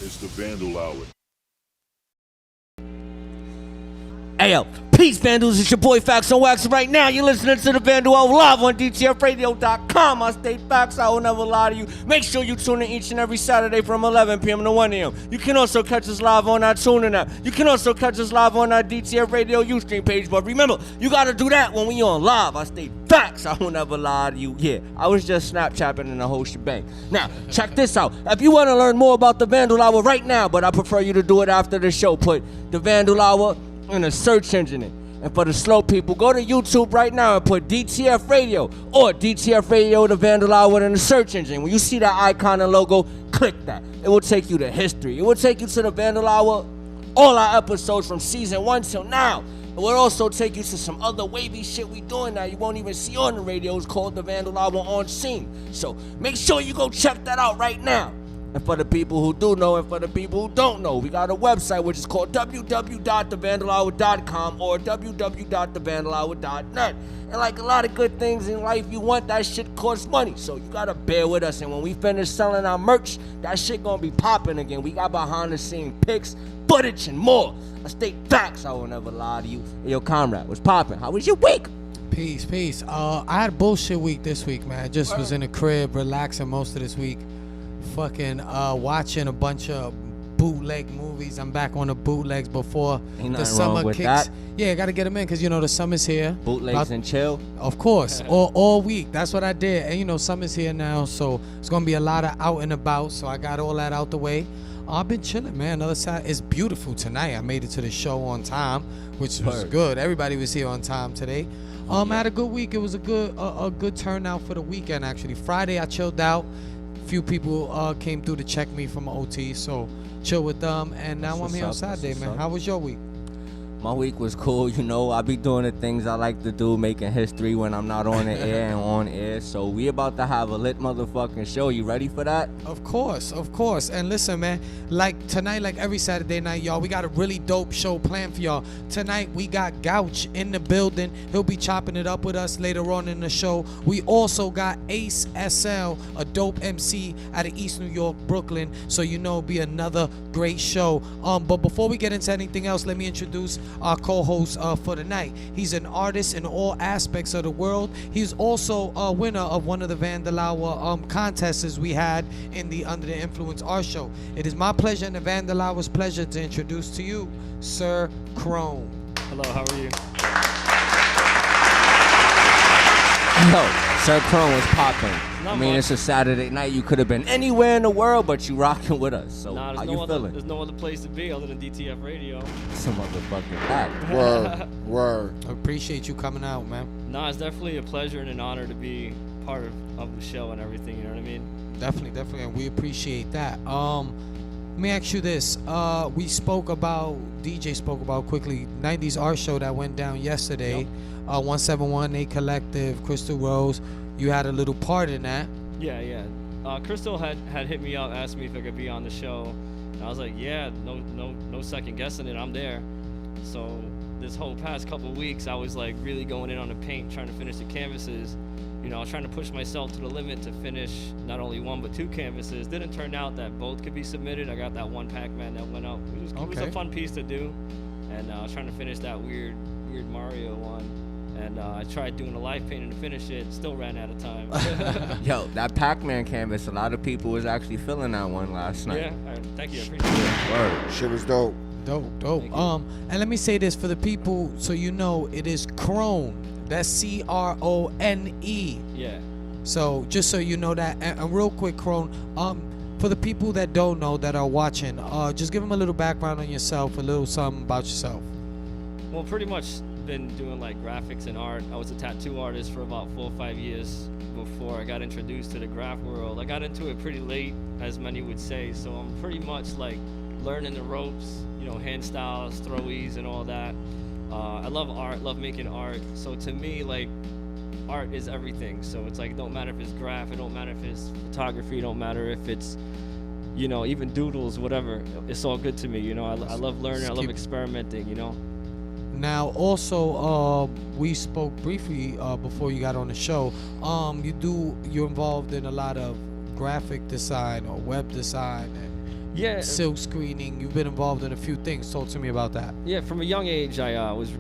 It's the Vandal Hour. Hey yo, peace Vandals, it's your boy Facts on Wax. Right now you're listening to the Vandal Hour live on DTFradio.com. I state facts, I will never lie to you. Make sure you tune in each and every Saturday from 11 p.m. to 1 a.m. You can also catch us live on our TuneIn app. You can also catch us live on our DTF Radio Ustream page. But remember, you gotta do that when we on live. I state facts, I will never lie to you. Yeah, I was just Snapchatting and the whole shebang. Now, check this out. If you want to learn more about the Vandal Hour right now, but I prefer you to do it after the show, put the Vandal Hour in a search engine. And for the slow people, go to YouTube right now and put DTF Radio or DTF Radio the Vandal Hour in the search engine. When you see that icon and logo, click that. It will take you to history. It will take you to the Vandal Hour, all our episodes from season 1 till now. It will also take you to some other wavy shit we doing now you won't even see on the radio. It's called the Vandal Hour on Scene. So make sure you go check that out right now. And for the people who do know and for the people who don't know, we got a website which is called www.thevandalhour.com or www.thevandalhour.net. And like a lot of good things in life, you want that shit costs money. So you gotta bear with us. And when we finish selling our merch, that shit gonna be popping again. We got behind the scene pics, footage, and more. I state facts, I will never lie to you. Hey, yo, comrade, what's popping? How was your week? Peace. I had a bullshit week this week, man. I just was in the crib, relaxing most of this week. Fucking watching a bunch of bootleg movies. I'm back on the bootlegs before the summer kicks. That. Yeah, gotta get them in because you know the summer's here. Bootlegs and chill. Of course, all week. That's what I did. And you know summer's here now, so it's gonna be a lot of out and about. So I got all that out the way. I've been chilling, man. Another side, it's beautiful tonight. I made it to the show on time, which was good. Everybody was here on time today. I had a good week. It was a good turnout for the weekend actually. Friday I chilled out. Few people came through to check me from OT, so chill with them. And now I'm here on Saturday, man. How was your week? My week was cool, you know. I be doing the things I like to do, making history when I'm not on the air and on air. So we about to have a lit motherfucking show. You ready for that? Of course. And listen, man, like tonight, like every Saturday night, y'all, we got a really dope show planned for y'all. Tonight, we got Gouch in the building. He'll be chopping it up with us later on in the show. We also got Ace SL, a dope MC out of East New York, Brooklyn. So you know it'll be another great show. But before we get into anything else, let me introduce our co-host for the night. He's an artist in all aspects of the world. He's also a winner of one of the Vandal Hour contests we had in the Under the Influence art show. It is my pleasure and the Vandal Hour's pleasure to introduce to you Sir Crone. Hello, how are you? Yo, Sir Crone was popping. I mean, it's a Saturday night. You could have been anywhere in the world, but you rocking with us. So how you feeling? There's no other place to be other than DTF Radio. Some motherfucking act. Word. I appreciate you coming out, man. Nah, it's definitely a pleasure and an honor to be part of the show and everything, you know what I mean? Definitely, and we appreciate that. Let me ask you this. DJ spoke about quickly 90s art show that went down yesterday. 171A Collective, Crystal Rose. You had a little part in that. Yeah. Crystal had hit me up, asked me if I could be on the show. And I was like, yeah, no second guessing it, I'm there. So this whole past couple of weeks, I was like really going in on the paint, trying to finish the canvases. You know, I was trying to push myself to the limit to finish not only one but two canvases. Didn't turn out that both could be submitted. I got that one Pac-Man that went up. It was a fun piece to do. And I was trying to finish that weird Mario one. And I tried doing a live painting to finish it, still ran out of time. Yo, that Pac-Man canvas, a lot of people was actually feeling that one last night. Yeah, thank you, I appreciate it. Word. Shit was dope. Dope. And let me say this for the people so you know, it is Crone. That's C-R-O-N-E. Yeah. So just so you know that, and real quick, Crone, for the people that don't know, that are watching, just give them a little background on yourself, a little something about yourself. Well, pretty much been doing like graphics and art. I was a tattoo artist for about 4 or 5 years before I got introduced to the graph world. I got into it pretty late, as many would say, so I'm pretty much like learning the ropes, you know, hand styles, throwies and all that. I love art, love making art, so to me, like, art is everything. So it's like, it don't matter if it's graph, it don't matter if it's photography, it don't matter if it's, you know, even doodles, whatever. It's all good to me, you know. I love learning, I love experimenting, you know. Now, also, we spoke briefly before you got on the show. You're involved in a lot of graphic design or web design, Yeah. silk screening. You've been involved in a few things. Talk to me about that. Yeah, from a young age, I was,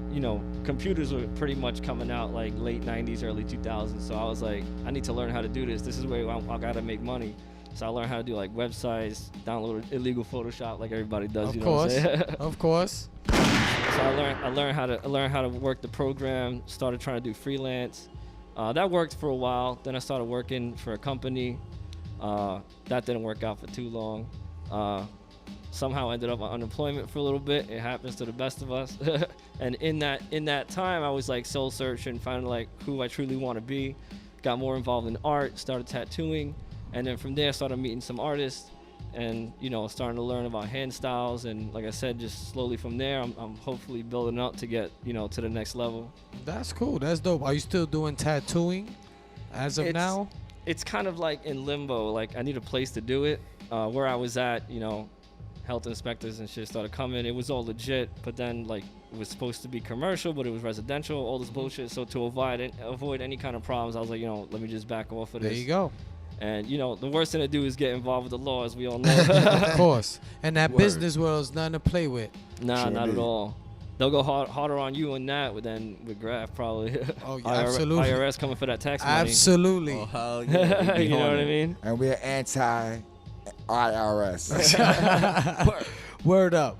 computers were pretty much coming out like late 90s, early 2000s. So I was like, I need to learn how to do this. This is where I got to make money. So I learned how to do like websites, download illegal Photoshop like everybody does. Of you know course, what I'm saying? of course. So I learned how to work the program. Started trying to do freelance. That worked for a while. Then I started working for a company. That didn't work out for too long. Somehow ended up on unemployment for a little bit. It happens to the best of us. And in that time, I was like soul searching, finding like who I truly want to be. Got more involved in art. Started tattooing, and then from there, I started meeting some artists, and starting to learn about hand styles. And like I said, just slowly from there, I'm hopefully building up to get to the next level. That's cool. That's dope. Are you still doing tattooing as of now? It's kind of like in limbo. Like I need a place to do it. Where I was at, health inspectors and shit started coming. It was all legit, but then like it was supposed to be commercial, but it was residential. All this bullshit. So to avoid any kind of problems, I was like, let me just back off of this. There you go. And the worst thing to do is get involved with the law, as we all know. Of course. And that business world is nothing to play with. Nah, Sure not do. at all. They'll go harder on you on that than with Graph probably. Oh, yeah, absolutely. IRS coming for that tax money. Absolutely. Oh, hell yeah. You know what I mean? And we're anti-IRS. Word up.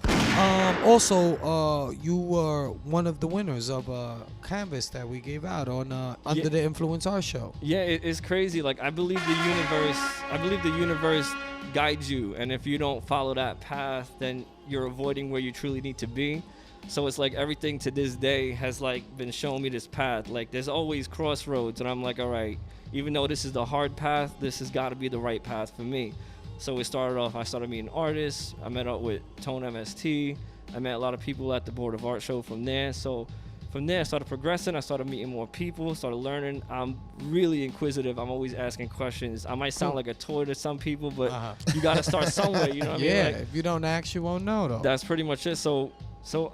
Also, you were one of the winners of a canvas that we gave out on Under the Influence Art Show. Yeah, it's crazy. Like I believe the universe guides you, and if you don't follow that path, then you're avoiding where you truly need to be. So it's like everything to this day has like been showing me this path. Like there's always crossroads, and I'm like, all right, even though this is the hard path, this has got to be the right path for me. So it started off, I started meeting artists. I met up with Tone MST. I met a lot of people at the Board of Art show from there. So from there, I started progressing. I started meeting more people, started learning. I'm really inquisitive. I'm always asking questions. I might sound like a toy to some people, but you got to start somewhere, you know what I mean? Yeah, Like, if you don't ask, you won't know, though. that's pretty much it. So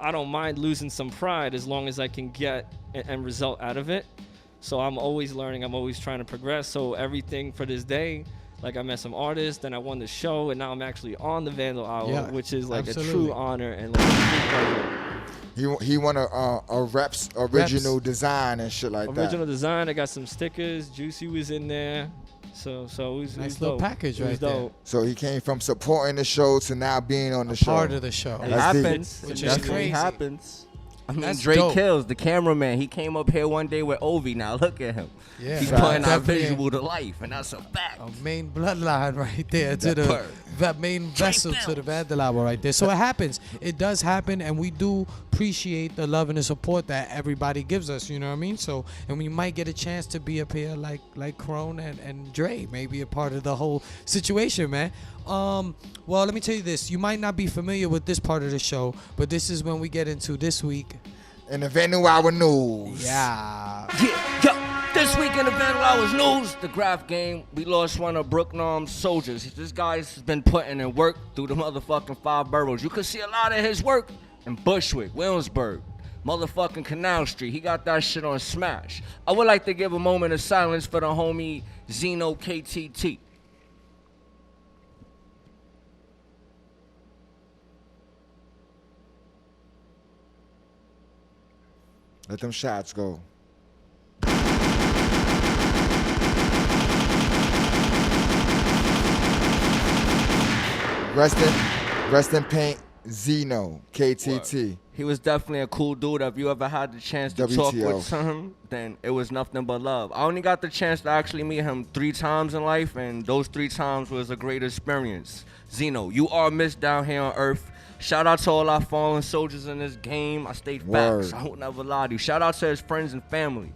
I don't mind losing some pride as long as I can get an end result out of it. So I'm always learning. I'm always trying to progress. So everything for this day, like I met some artists, then I won the show, and now I'm actually on the Vandal Hour, Yeah, which is like absolutely. a true honor and like a true pleasure. He won a Reps original design and shit like Original that. design. I got some stickers. Juicy was in there. So it was Nice dope. little package It was right there. dope. So he came from supporting the show to now being on the show. Part of the show. It That's deep. happens. Which It is definitely crazy. happens. I mean, That's Drake dope. Kills, the cameraman. He came up here one day with Ovi. Now look at him. Yeah. He's Right. putting our Definitely visual to life, and that's a fact. A main bloodline right there to the Word. that main vessel to the Vandal Hour right there. So it happens. It does happen, and we do appreciate the love and the support that everybody gives us. You know what I mean? So, and we might get a chance to be up here like Crone and Dre, maybe a part of the whole situation, man. Well, let me tell you this. You might not be familiar with this part of the show, but this is when we get into this week. In the Vandal Hour news. Yeah. Yeah, yo, this week in the Vandal Hours news, the Graph game, we lost one of Brooknom's soldiers. This guy's been putting in work through the motherfucking 5 boroughs. You can see a lot of his work in Bushwick, Williamsburg, motherfucking Canal Street. He got that shit on Smash. I would like to give a moment of silence for the homie Zeno KTT. Let them shots go. Rest in paint, Zeno, KTT. He was definitely a cool dude. If you ever had the chance to talk WTO. with him, then it was nothing but love. I only got the chance to actually meet him 3 times in life, and those 3 times was a great experience. Zeno, you are missed down here on Earth. Shout out to all our fallen soldiers in this game. I stayed facts. Word. I won't never lie to you. Shout out to his friends and family.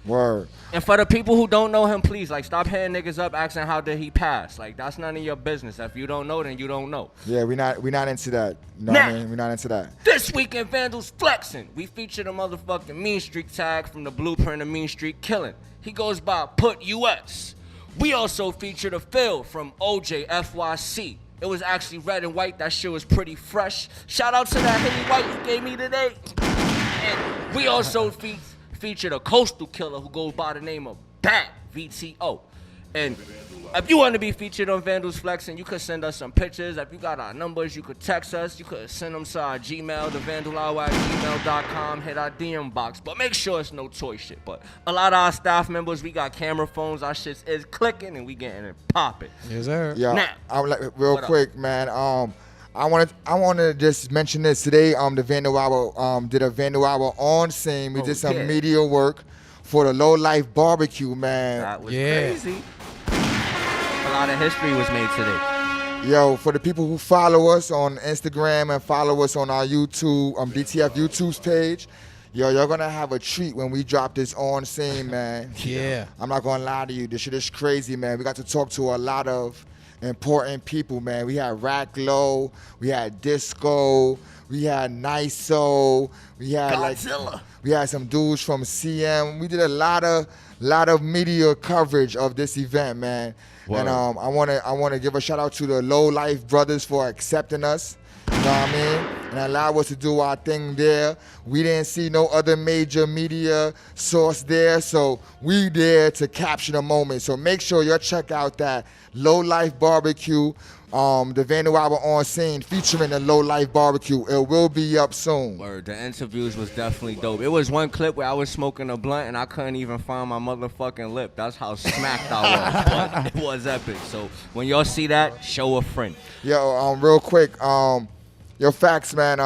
Word. And for the people who don't know him, please, like, stop hitting niggas up asking how did he pass. Like, that's none of your business. If you don't know, then you don't know. Yeah, we not into that. You know what I Nah. mean? We're not into that. This week in Vandals Flexing, we featured a motherfucking Mean Streak tag from the blueprint of Mean Streak Killing. He goes by Put US. We also featured a fill from OJ FYC. It was actually red and white. That shit was pretty fresh. Shout out to that Henny White you gave me today. And we also featured a coastal killer who goes by the name of Bat VTO. And if you want to be featured on Vandals Flexing, you could send us some pictures. If you got our numbers, you could text us. You could send them to our Gmail, thevandalhour@gmail.com. Hit our DM box. But make sure it's no toy shit. But a lot of our staff members, we got camera phones. Our shit is clicking and we getting it popping. Yes, sir. Yeah, Now, I'm like real quick, man. I want to just mention this today. The Vandal Hour did a Vandal Hour on scene. We did some media work for the Low Life Barbecue, man. That was crazy. A lot of history was made today. Yo, for the people who follow us on Instagram and follow us on our YouTube, DTF YouTube's page, yo, you're gonna have a treat when we drop this on scene, man. Yeah. I'm not gonna lie to you. This shit is crazy, man. We got to talk to a lot of important people, man. We had Rack Low, we had Disco, we had Niso, we had Godzilla. we had some dudes from CM. We did a lot of media coverage of this event, man. Word. And I wanna give a shout out to the Low Life brothers for accepting us. You know what I mean? And allow us to do our thing there. We didn't see no other major media source there, so we there to capture the moment. So make sure you check out that Low Life Barbecue, the Vandal Hour on scene featuring the Low Life Barbecue. It will be up soon. Word, the interviews was definitely dope. It was one clip where I was smoking a blunt and I couldn't even find my motherfucking lip. That's how smacked I was. But it was epic. So when y'all see that, show a friend. Yo, real quick, yo, Facts, man.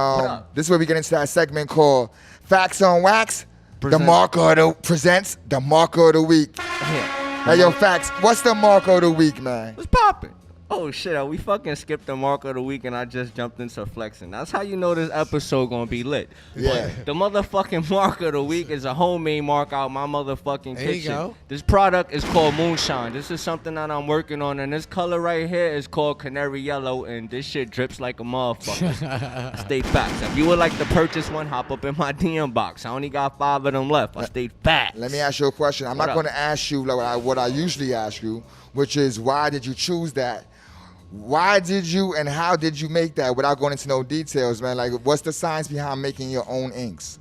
This is where we get into that segment called Facts on Wax. Presents the marker of the week. Yeah. Hey, yo, Facts, what's the marker of the week, man? What's poppin'? Oh shit, we fucking skipped the mark of the week and I just jumped into flexing. That's how you know this episode gonna be lit. Yeah. But the motherfucking mark of the week is a homemade mark out my motherfucking There you kitchen. go. This product is called Moonshine. This is something that I'm working on, and this color right here is called Canary Yellow, and this shit drips like a motherfucker. Stay facts. If you would like to purchase one, hop up in my DM box. I only got 5 of them left. I stayed fat. Let me ask you a question. I'm What not up? going to ask you like what I usually ask you, which is why did you choose that? Why did you and how did you make that without going into no details, man? Like, what's the science behind making your own inks?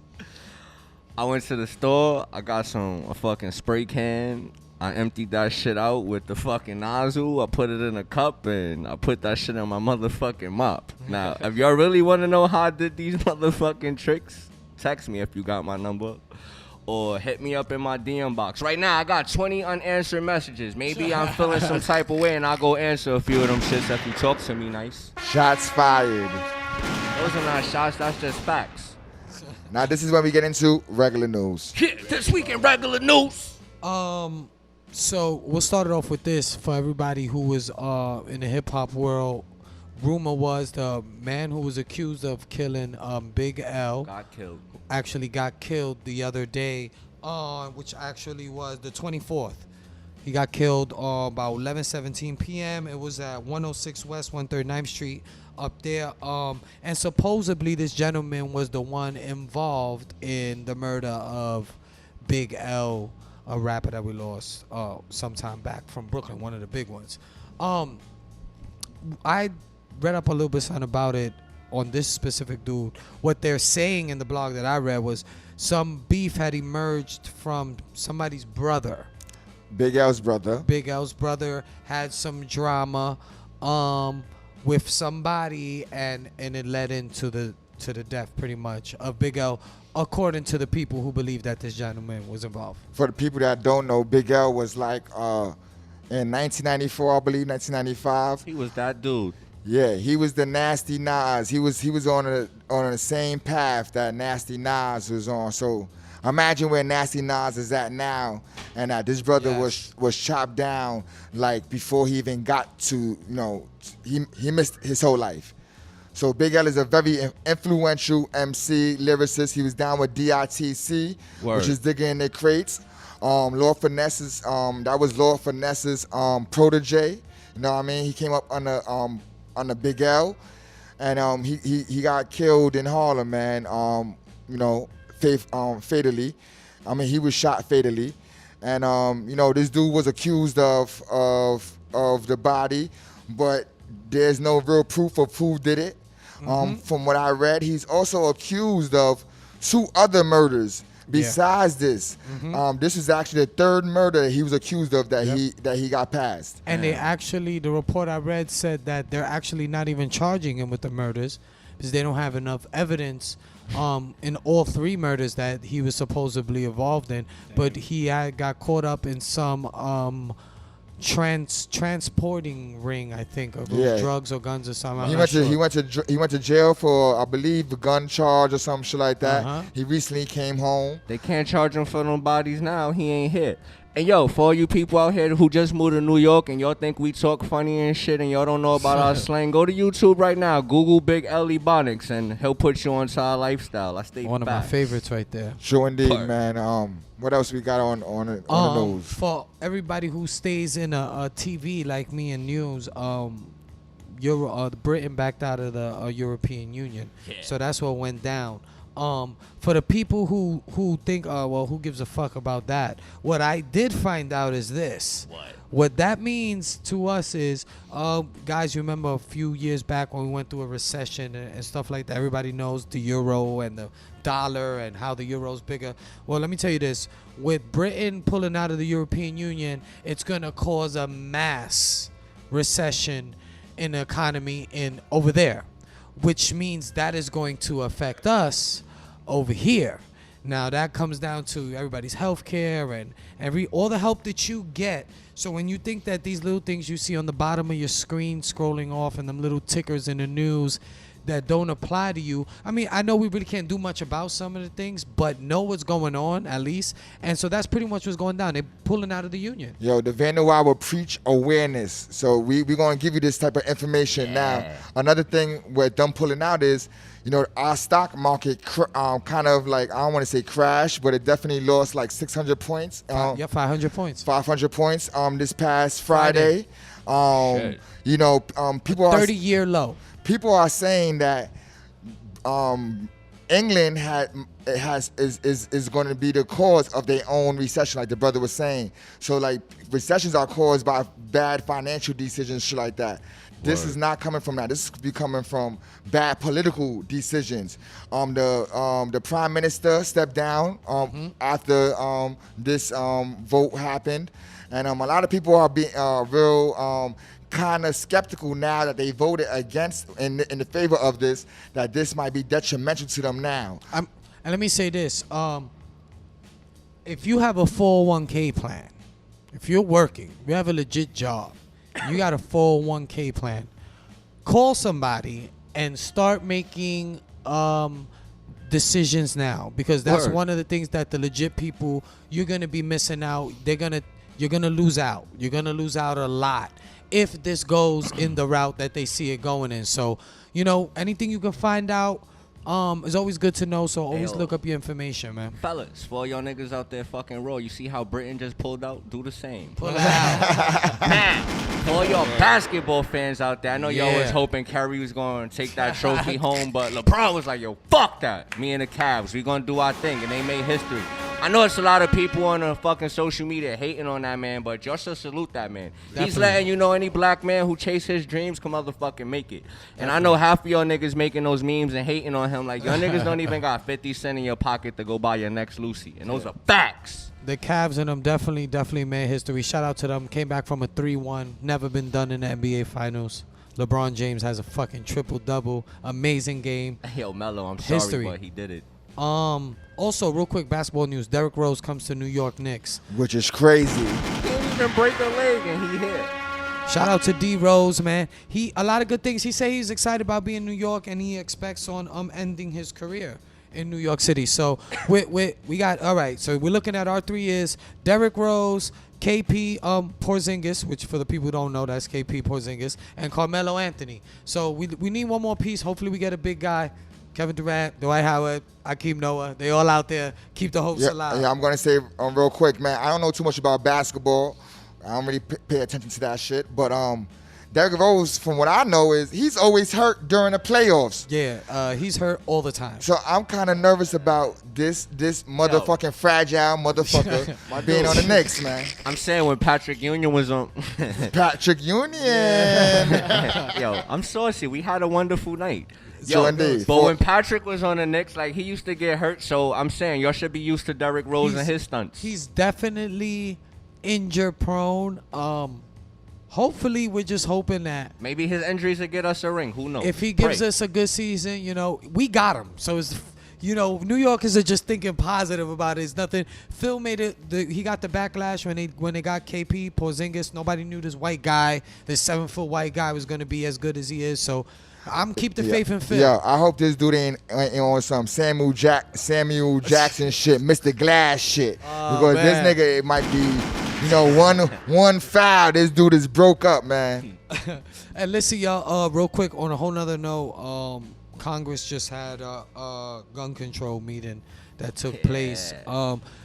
I went to the store. I got a fucking spray can. I emptied that shit out with the fucking nozzle. I put it in a cup and I put that shit in my motherfucking mop. Now, if y'all really want to know how I did these motherfucking tricks, text me if you got my number. Or hit me up in my DM box. Right now, I got 20 unanswered messages. Maybe I'm feeling some type of way and I'll go answer a few of them shits if you talk to me nice. Shots fired. Those are not shots, that's just facts. Now, this is when we get into regular news. Yeah, this week in regular news. So we'll start it off with this for everybody who was in the hip hop world. Rumor was the man who was accused of killing Big L Got killed. actually got killed the other day, which actually was the 24th. He got killed about 11:17 p.m. It was at 106 West 139th Street up there. And supposedly this gentleman was the one involved in the murder of Big L, a rapper that we lost some time back from Brooklyn, one of the big ones. I read up a little bit something about it on this specific dude. What they're saying in the blog that I read was some beef had emerged from somebody's brother. Big L's brother. Big L's brother had some drama with somebody, and it led into the death pretty much of Big L, according to the people who believe that this gentleman was involved. For the people that don't know, Big L was like in 1994, I believe, 1995. He was that dude. Yeah, he was the Nasty Nas. He was on the same path that Nasty Nas was on. So imagine where Nasty Nas is at now, and that this brother was chopped down like before he even got to, he missed his whole life. So Big L is a very influential MC lyricist. He was down with DITC, which is Digging in Their Crates. Lord Finesse's that was Lord Finesse's protege. You know what I mean? He came up on the Big L, and he got killed in Harlem, man. Fatally. I mean, he was shot fatally, and this dude was accused of the body, but there's no real proof of who did it. From what I read, he's also accused of 2 other murders besides this, this is actually the third murder that he was accused of that he got passed. And they actually, the report I read said that they're actually not even charging him with the murders because they don't have enough evidence in all 3 murders that he was supposedly involved in. But he got caught up in some transporting ring, I think, of drugs or guns or something. He went to jail for, I believe, a gun charge or some shit like that. He recently came home. They can't charge him for them bodies now. He ain't hit. And yo, for all you people out here who just moved to New York and y'all think we talk funny and shit and y'all don't know about our slang, go to YouTube right now. Google Big L Ebonics and he'll put you onto our lifestyle. I stay one of my favorites right there. Sure indeed, man. What else we got on the news? For everybody who stays in a TV like me and news, Britain backed out of the European Union. So that's what went down. For the people who think, well, who gives a fuck about that? What I did find out is this. What that means to us is, guys, you remember a few years back when we went through a recession and stuff like that? Everybody knows the euro and the dollar and how the euro's bigger. Well, let me tell you this. With Britain pulling out of the European Union, it's going to cause a mass recession in the economy over there, which means that is going to affect us over here. Now that comes down to everybody's health care and all the help that you get. So when you think that these little things you see on the bottom of your screen scrolling off and them little tickers in the news that don't apply to you, I mean, I know we really can't do much about some of the things, but know what's going on at least. And so that's pretty much what's going down. They're pulling out of the union. Yo, the Vandal will preach awareness. So we're going to give you this type of information. Now, another thing with them pulling out is, you know, our stock market kind of like, I don't want to say crashed, but it definitely lost like 600 points. 500 points. 500 points this past Friday. You know, people are 30-year low. People are saying that England is going to be the cause of their own recession, like the brother was saying. So like recessions are caused by bad financial decisions, shit like that. This is not coming from that. This is be coming from bad political decisions. The prime minister stepped down after this vote happened, and a lot of people are being real kind of skeptical now that they voted against in the favor of this, that this might be detrimental to them now. And let me say this: if you have a 401k plan, if you're working, you have a legit job, you got a 401k plan, call somebody and start making decisions now, because that's one of the things that the legit people, you're gonna be missing out. You're gonna lose out. You're gonna lose out a lot if this goes in the route that they see it going in. So, you know, anything you can find out is always good to know. So always look up your information, man. Fellas, for all y'all niggas out there fucking raw, you see how Britain just pulled out? Do the same. Pull it out. Man, for all y'all basketball fans out there, I know y'all was hoping Curry was going to take that trophy home, but LeBron was like, yo, fuck that. Me and the Cavs, we going to do our thing, and they made history. I know it's a lot of people on the fucking social media hating on that man, but y'all should salute that man. Definitely. He's letting you know any black man who chase his dreams can motherfucking make it. And I know half of y'all niggas making those memes and hating on him, like y'all niggas don't even got 50 cents in your pocket to go buy your next Lucy. And those are facts. The Cavs and them definitely made history. Shout out to them. Came back from a 3-1. Never been done in the NBA Finals. LeBron James has a fucking triple-double. Amazing game. Yo, Melo, I'm history. sorry, but he did it. Also, real quick, basketball news. Derrick Rose comes to New York Knicks. Which is crazy. He didn't even break a leg and he hit. Shout out to D Rose, man. A lot of good things. He say he's excited about being in New York, and he expects on ending his career in New York City. So we got, all right, so we're looking at our 3 years. Derrick Rose, KP Porzingis, which for the people who don't know, that's KP Porzingis, and Carmelo Anthony. So we need one more piece. Hopefully we get a big guy. Kevin Durant, Dwight Howard, Akeem Noah, they all out there. Keep the hopes alive. Yeah, I'm going to say real quick, man, I don't know too much about basketball. I don't really pay attention to that shit. But Derrick Rose, from what I know, is he's always hurt during the playoffs. Yeah, he's hurt all the time. So I'm kind of nervous about this motherfucking fragile motherfucker being on the Knicks, man. I'm saying when Patrick Union was on. Patrick Union. Yo, I'm saucy. We had a wonderful night. So indeed. But when Patrick was on the Knicks, like, he used to get hurt. So I'm saying y'all should be used to Derrick Rose and his stunts. He's definitely injury prone. Hopefully, we're just hoping that maybe his injuries will get us a ring. Who knows? if he gives us a good season, you know, we got him. So it's, you know, New Yorkers are just thinking positive about it. It's nothing. Phil made it. He got the backlash when they got KP Porzingis. Nobody knew this white guy, this 7-foot white guy, was going to be as good as he is. So I'm keep the faith in Phil. Yeah, I hope this dude ain't on some Samuel Jackson shit, Mr. Glass shit. Because this nigga, it might be, you know, one foul, this dude is broke up, man. And listen, y'all, real quick, on a whole nother note, Congress just had a gun control meeting that took place.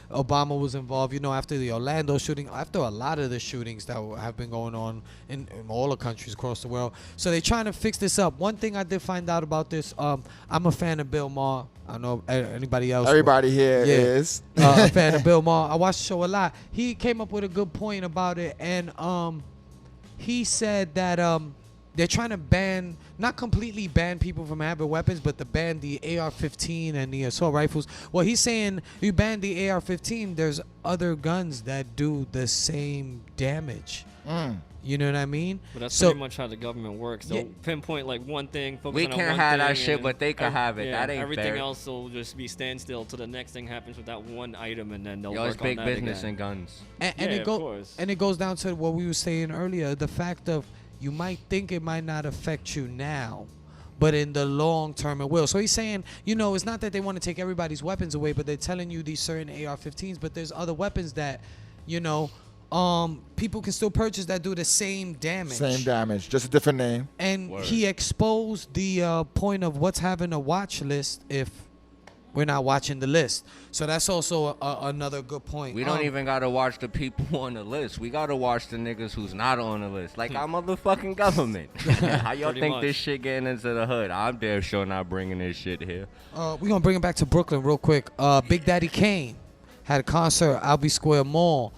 Obama was involved, you know, after the Orlando shooting, after a lot of the shootings that have been going on in all the countries across the world. So they're trying to fix this up. One thing I did find out about this, I'm a fan of Bill Maher. I don't know anybody else. Everybody here is. A fan of Bill Maher. I watch the show a lot. He came up with a good point about it, and he said that they're trying to not completely ban people from having weapons, but to ban the AR-15 and the assault rifles. Well, he's saying you ban the AR-15, there's other guns that do the same damage. You know what I mean? But that's pretty much how the government works. They'll pinpoint like one thing, focus we on can't one have thing, that shit, but they can have it. That ain't everything fair. else will just be standstill till the next thing happens with that one item, and then they'll Yo, work it's big on that business again. and guns. And it goes down to what we were saying earlier, the fact of you might think it might not affect you now, but in the long term it will. So he's saying, you know, it's not that they want to take everybody's weapons away, but they're telling you these certain AR-15s, but there's other weapons that, you know, people can still purchase that do the same damage. Same damage, just a different name. And he exposed the point of what's having a watch list if we're not watching the list. So that's also another good point. We don't even got to watch the people on the list. We got to watch the niggas who's not on the list. Like our motherfucking government. How y'all think this shit getting into the hood? I'm damn sure not bringing this shit here. We're going to bring it back to Brooklyn real quick. Big Daddy Kane had a concert at Albee Square Mall.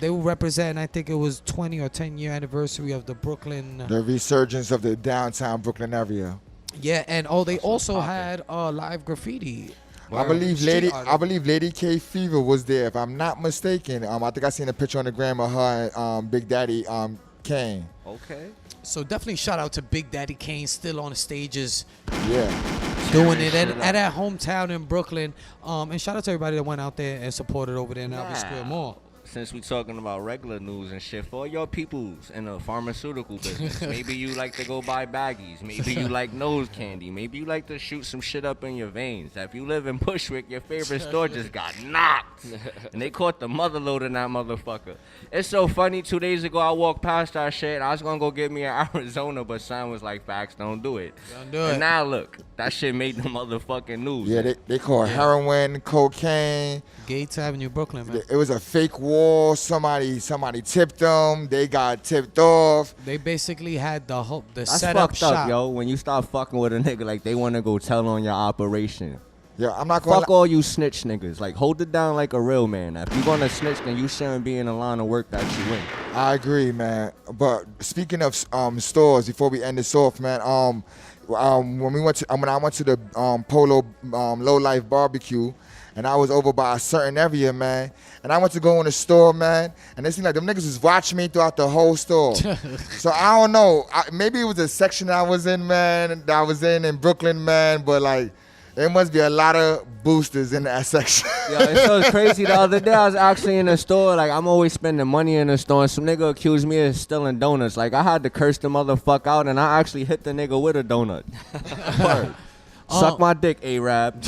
They were representing, I think it was 20 or 10 year anniversary of the Brooklyn. The resurgence of the downtown Brooklyn area. Yeah, and they also had live graffiti. I believe Lady K Fever was there, if I'm not mistaken. I think I seen a picture on the gram of her and Big Daddy Kane. Okay. So definitely shout out to Big Daddy Kane, still on the stages. Yeah. Doing it at that hometown in Brooklyn. And shout out to everybody that went out there and supported over there in Albee Square Mall. Since we talking about regular news and shit, for your peoples in the pharmaceutical business, maybe you like to go buy baggies, maybe you like nose candy, maybe you like to shoot some shit up in your veins. If you live in Bushwick, your favorite store just got knocked, and they caught the mother load in that motherfucker. It's so funny, 2 days ago I walked past that shit, and I was gonna go get me an Arizona, but son was like, facts, don't do it. Don't do it. And now look, that shit made the motherfucking news. Yeah, they caught heroin, cocaine. Gates Avenue, Brooklyn, man. It was a fake wall. Somebody tipped them. They got tipped off. They basically had the That's setup fucked shop. up, yo. When you start fucking with a nigga, like they want to go tell on your operation. Yeah, I'm not gonna. Fuck all you snitch niggas. Like hold it down like a real man. If you gonna snitch, then you shouldn't be in the line of work that you in. I agree, man. But speaking of stores, before we end this off, man, when I went to the Polo Low Life Barbecue. And I was over by a certain area, man. And I went to go in the store, man. And it seemed like them niggas was watching me throughout the whole store. So I don't know. Maybe it was a section I was in, man. That I was in Brooklyn, man. But like, there must be a lot of boosters in that section. Yo, it's so crazy. The other day I was actually in the store. Like I'm always spending money in the store. And some nigga accused me of stealing donuts. Like I had to curse the motherfucker out. And I actually hit the nigga with a donut. Suck my dick, A-Rab.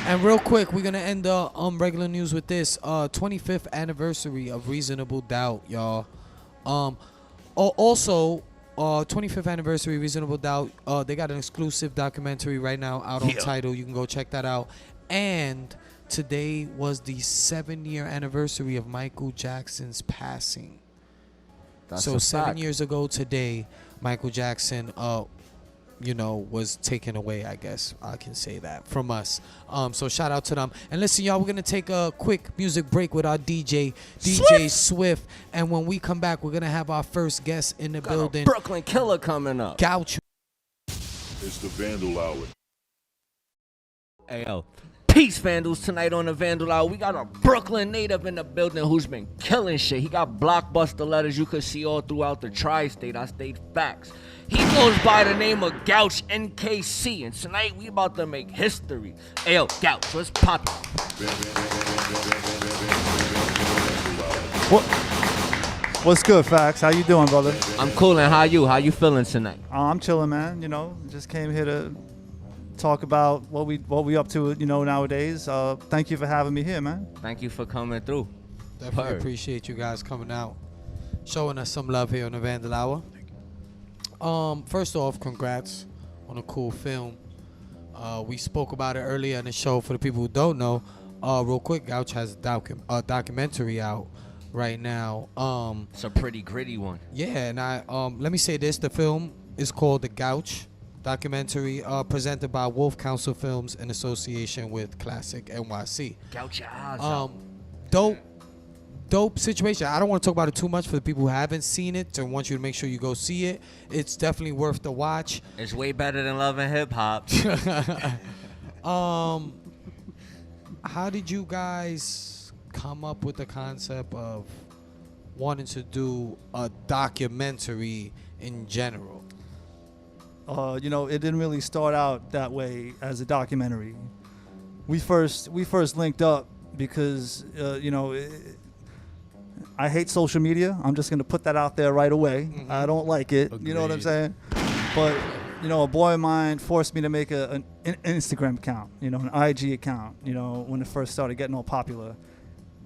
And real quick, we're gonna end the regular news with this 25th anniversary of Reasonable Doubt, y'all. Also, 25th anniversary Reasonable Doubt. They got an exclusive documentary right now out on Tidal. You can go check that out. And today was the 7-year anniversary of Michael Jackson's passing. That's So a 7 fact. years ago today, Michael Jackson, was taken away, I guess I can say that, from us. So shout out to them. And listen, y'all, we're gonna take a quick music break with our DJ Swift. And when we come back, we're gonna have our first guest in the Got a building, Brooklyn Killer coming up. Gouch. It's the Vandal Hour. Hey, yo. Peace, Vandals. Tonight on the Vandal Hour, we got a Brooklyn native in the building who's been killing shit. He got blockbuster letters you could see all throughout the tri-state. I state facts. He goes by the name of Gouch Nkc, and tonight we about to make history. Hey, yo, Gouch, what's poppin'? What's good, Fax? How you doing, brother? I'm cool, and how you feeling tonight? I'm chilling, man. You know, just came here to talk about what we up to, nowadays. Thank you for having me here, man. Thank you for coming through. Definitely Word. appreciate you guys coming out, showing us some love here on the Vandal Hour. First off, congrats on a cool film. We spoke about it earlier in the show. For the people who don't know, real quick, Gouch has a documentary out right now. It's a pretty gritty one. Yeah, and I let me say this: the film is called The Gouch documentary, presented by Wolf Council Films in association with Classic NYC. Gouch your eyes out. Dope situation. I don't want to talk about it too much for the people who haven't seen it and want you to make sure you go see it. It's definitely worth the watch. It's way better than Love and Hip Hop. How did you guys come up with the concept of wanting to do a documentary in general? It didn't really start out that way as a documentary. We first linked up because I hate social media. I'm just gonna put that out there right away. Mm-hmm. I don't like it. Agreed. You know what I'm saying? But a boy of mine forced me to make an Instagram account, an IG account, when it first started getting all popular.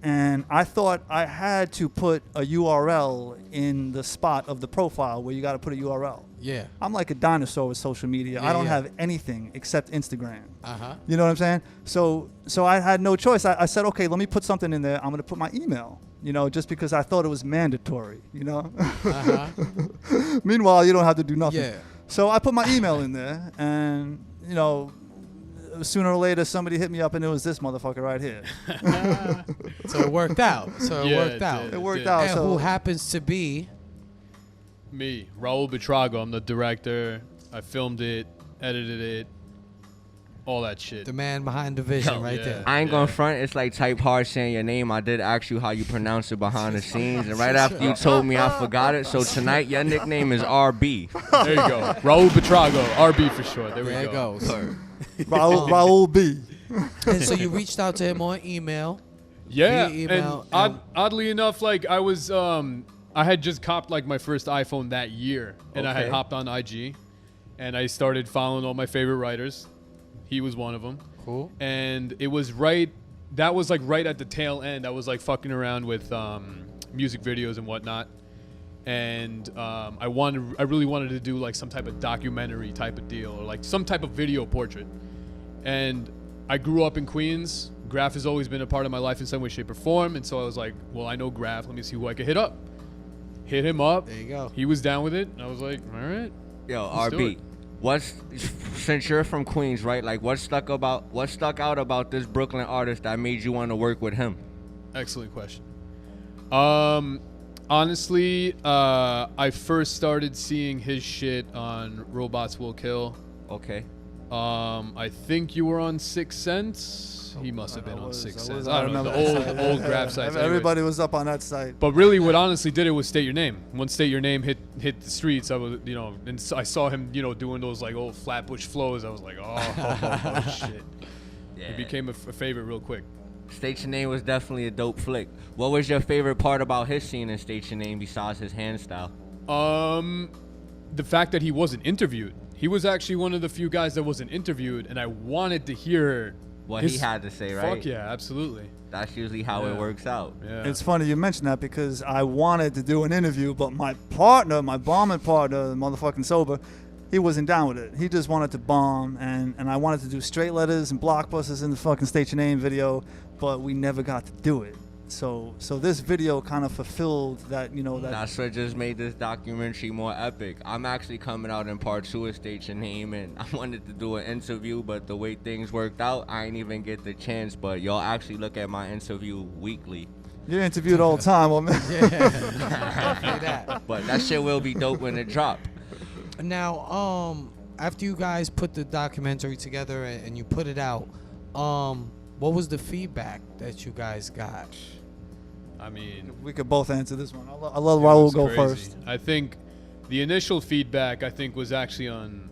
And I thought I had to put a URL in the spot of the profile where you got to put a URL. Yeah. I'm like a dinosaur with social media. Yeah, I don't yeah. have anything except Instagram. Uh-huh. You know what I'm saying? So I had no choice. I said, okay, let me put something in there. I'm going to put my email, just because I thought it was mandatory, Uh-huh. Meanwhile, you don't have to do nothing. Yeah. So I put my email in there, and, sooner or later, somebody hit me up, and it was this motherfucker right here. So it worked out. It worked out. And So who happens to be Me, Raul Betrago. I'm the director. I filmed it, edited it, all that shit. the man behind the vision Yo, right yeah. there. I ain't gonna front. It's like type hard saying your name. I did ask you how you pronounce it behind the scenes, and right after you told me, I forgot it. So tonight, your nickname is RB. There you go. Raul Betrago, RB for short. There we There it go. goes. Raul B. And so you reached out to him on email. Yeah, Via email, and oddly enough, like I was, I had just copped like my first iPhone that year, and I had Okay. hopped on IG, and I started following all my favorite writers. He was one of them. Cool. And it was that was like right at the tail end. I was like fucking around with music videos and whatnot. And I really wanted to do like some type of documentary type of deal, or like some type of video portrait. And I grew up in Queens. Graph has always been a part of my life in some way, shape, or form. And so I was like, well, I know Graph. Let me see who I could hit up. Hit him up. There you go. He was down with it. And I was like, all right. Yo, Let's do RB. it. Since you're from Queens, right? Like, what stuck out about this Brooklyn artist that made you want to work with him? Excellent question. Honestly, I first started seeing his shit on Robots Will Kill. Okay. I think you were on Sixth Sense. He must have been on Sixth Sense. I I don't know, the remember that old site. graph sites. Anyway. Everybody was up on that site. But really, what honestly did it was State Your Name. Once State Your Name hit the streets, I was, and I saw him, doing those like old Flatbush flows. I was like, oh shit. Yeah. He became a favorite real quick. State Your Name was definitely a dope flick. What was your favorite part about his scene in State Your Name besides his hand style? The fact that he wasn't interviewed. He was actually one of the few guys that wasn't interviewed, and I wanted to hear What he had to say, right? Fuck yeah, absolutely. That's usually how it Yeah. works out. Yeah. It's funny you mentioned that because I wanted to do an interview, but my partner, my bombing partner, the motherfucking sober, he wasn't down with it. He just wanted to bomb, and I wanted to do straight letters and blockbusters in the fucking State Your Name video, but we never got to do it. So this video kind of fulfilled that, you know, that. That's what just made this documentary more epic. I'm actually coming out in part 2 of Station Name, and I wanted to do an interview, but the way things worked out, I ain't even get the chance. But y'all actually look at my interview weekly. You're interviewed all the time, well, man. But that shit will be dope when it drop. Now, after you guys put the documentary together and you put it out, what was the feedback that you guys got? I mean, We could both answer this one. I'll let it Raul was go crazy. first. I think the initial feedback was actually on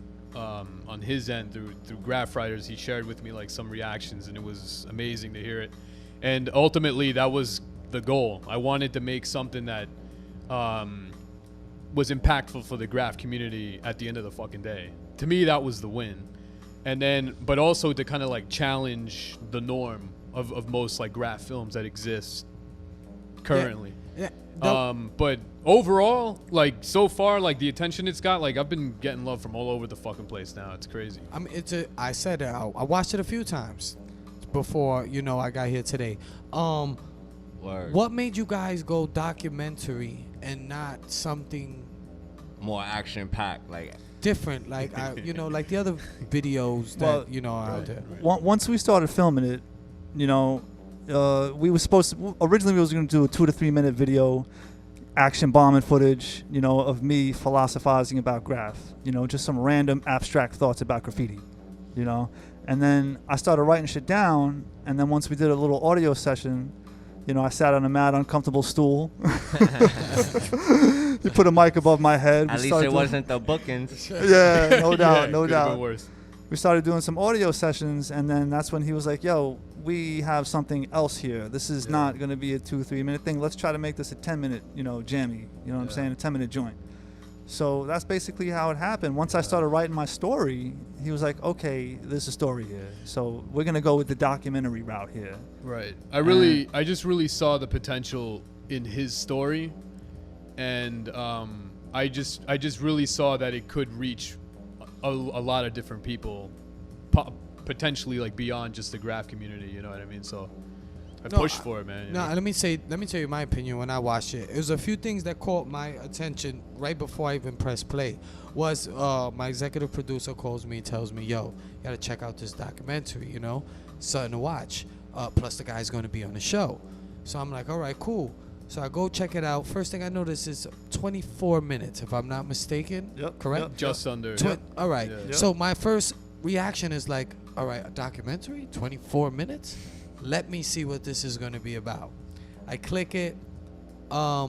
his end through Graph Writers. He shared with me like some reactions, and it was amazing to hear it. And ultimately, that was the goal. I wanted to make something that was impactful for the graph community at the end of the fucking day. To me, that was the win. And then, but also to kind of like challenge the norm of most like graph films that exist currently. But overall, like so far, like the attention it's got, like I've been getting love from all over the fucking place now. It's crazy. I mean, I said I watched it a few times before, you know, I got here today. Word. What made you guys go documentary and not something More action packed, like different, like you know, like the other videos that Well, you know are out there? Once we started filming it, you know, we were supposed to, originally we was going to do a 2 to 3 minute video, action bombing footage, you know, of me philosophizing about graph, you know, just some random abstract thoughts about graffiti, you know. And then I started writing shit down, and then once we did a little audio session, you know, I sat on a mad, uncomfortable stool. You put a mic above my head. at least it wasn't the bookings. Yeah, no doubt, Yeah, no could've been doubt. worse. We started doing some audio sessions, and then that's when he was like, yo, we have something else here. This is not going to be a 2-3 minute thing. Let's try to make this a 10-minute, you know, jammy. You know what I'm saying? A 10-minute joint. So that's basically how it happened. Once I started writing my story, he was like, okay, there's a story here. So we're going to go with the documentary route here. Right. I just really saw the potential in his story, and I just really saw that it could reach a lot of different people, potentially like beyond just the graph community. You know what I mean? So I pushed for it, man. you know? Let me tell you my opinion. When I watched it, it was a few things that caught my attention right before I even pressed play. Was my executive producer calls me and tells me, yo, you gotta check out this documentary, you know, something to watch. Plus the guy's gonna be on the show. So I'm like, all right, cool. So I go check it out. First thing I notice is 24 minutes, if I'm not mistaken. Yep, Correct? yep. Just under. All right. Yeah. Yep. So my first reaction is like, all right, a documentary, 24 minutes? Let me see what this is going to be about. I click it. I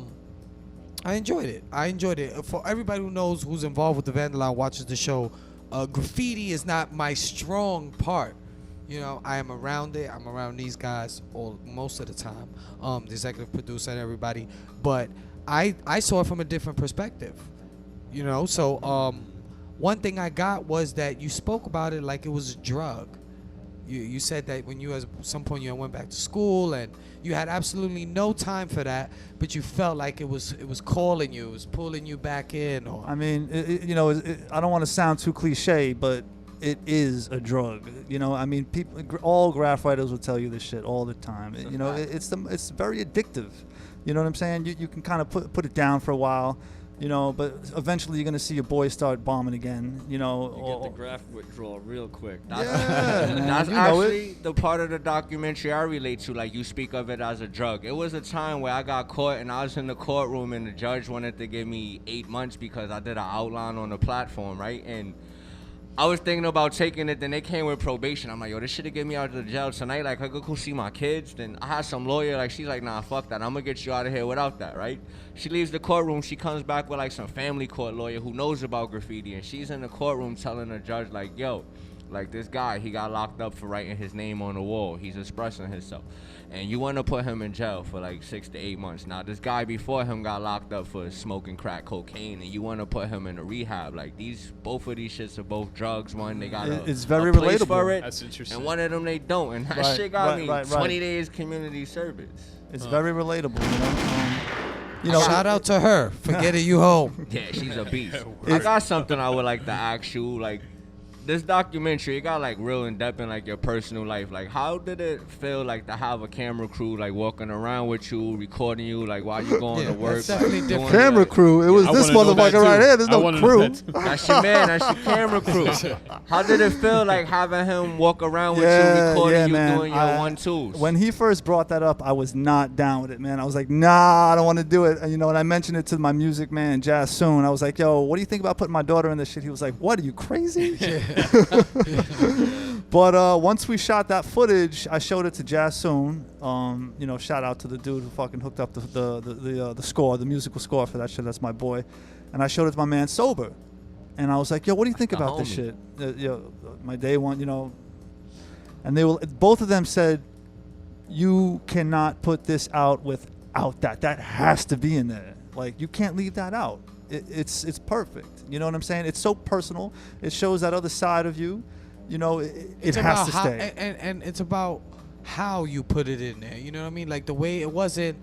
enjoyed it. For everybody who knows, who's involved with the Vandal and watches the show, graffiti is not my strong part. You know, I am around it. I'm around these guys most of the time, the executive producer and everybody. But I saw it from a different perspective. You know, so one thing I got was that you spoke about it like it was a drug. You said that when you at some point you went back to school and you had absolutely no time for that, but you felt like it was calling you, it was pulling you back in. Or I mean, you know, I don't want to sound too cliche, but it is a drug. You know, I mean, all graph writers will tell you this shit all the time. You know, it's very addictive. You know what I'm saying? You can kind of put it down for a while. You know, but eventually you're gonna see your boys start bombing again. You know, You get the graph withdrawal real quick. yeah, man, That's you know actually the part of the documentary I relate to. Like, you speak of it as a drug. It was a time where I got caught and I was in the courtroom and the judge wanted to give me 8 months because I did an outline on the platform, right? And I was thinking about taking it, then they came with probation. I'm like, yo, this should get me out of the jail tonight. Like, I could go see my kids. Then I had some lawyer, like, she's like, nah, fuck that. I'm gonna get you out of here without that, right? She leaves the courtroom. She comes back with, like, some family court lawyer who knows about graffiti. And she's in the courtroom telling the judge, like, yo, like, this guy, he got locked up for writing his name on the wall. He's expressing himself. And you want to put him in jail for, like, 6 to 8 months. Now, this guy before him got locked up for smoking crack cocaine, and you want to put him in a rehab. Like, both of these shits are both drugs. One, they got It's very a place relatable. for it, That's interesting. and one of them they don't. And that Right, shit got me right. 20 days community service. it's very relatable. You know, shout out to her for getting you home. Yeah, she's a beast. Yeah, I got something I would like to ask you, like, this documentary, it got like real in depth in like your personal life. Like, how did it feel like to have a camera crew like walking around with you, recording you, like while you going to work? That's definitely like, different. doing, Camera like, crew. It was I this wanna know that motherfucker right too. here. There's I no wanna know crew. that too. That's your man. That's your camera crew. How did it feel like having him walk around with you, recording you, man. doing your 1-2s? When he first brought that up, I was not down with it, man. I was like, nah, I don't want to do it. And, you know, and I mentioned it to my music man, Jazz Soon. I was like, yo, what do you think about putting my daughter in this shit? He was like, what, are you crazy? But once we shot that footage, I showed it to Jazz Soon. You know, shout out to the dude who fucking hooked up the score, the musical score for that shit. That's my boy. And I showed it to my man Sober. And I was like, yo, what do you think about this shit? Yo, my day one, you know. And both of them said, you cannot put this out without that. That has to be in there. Like, you can't leave that out. It's perfect. You know what I'm saying? It's so personal. It shows that other side of you. You know, it has to stay. And it's about how you put it in there. You know what I mean? Like the way it wasn't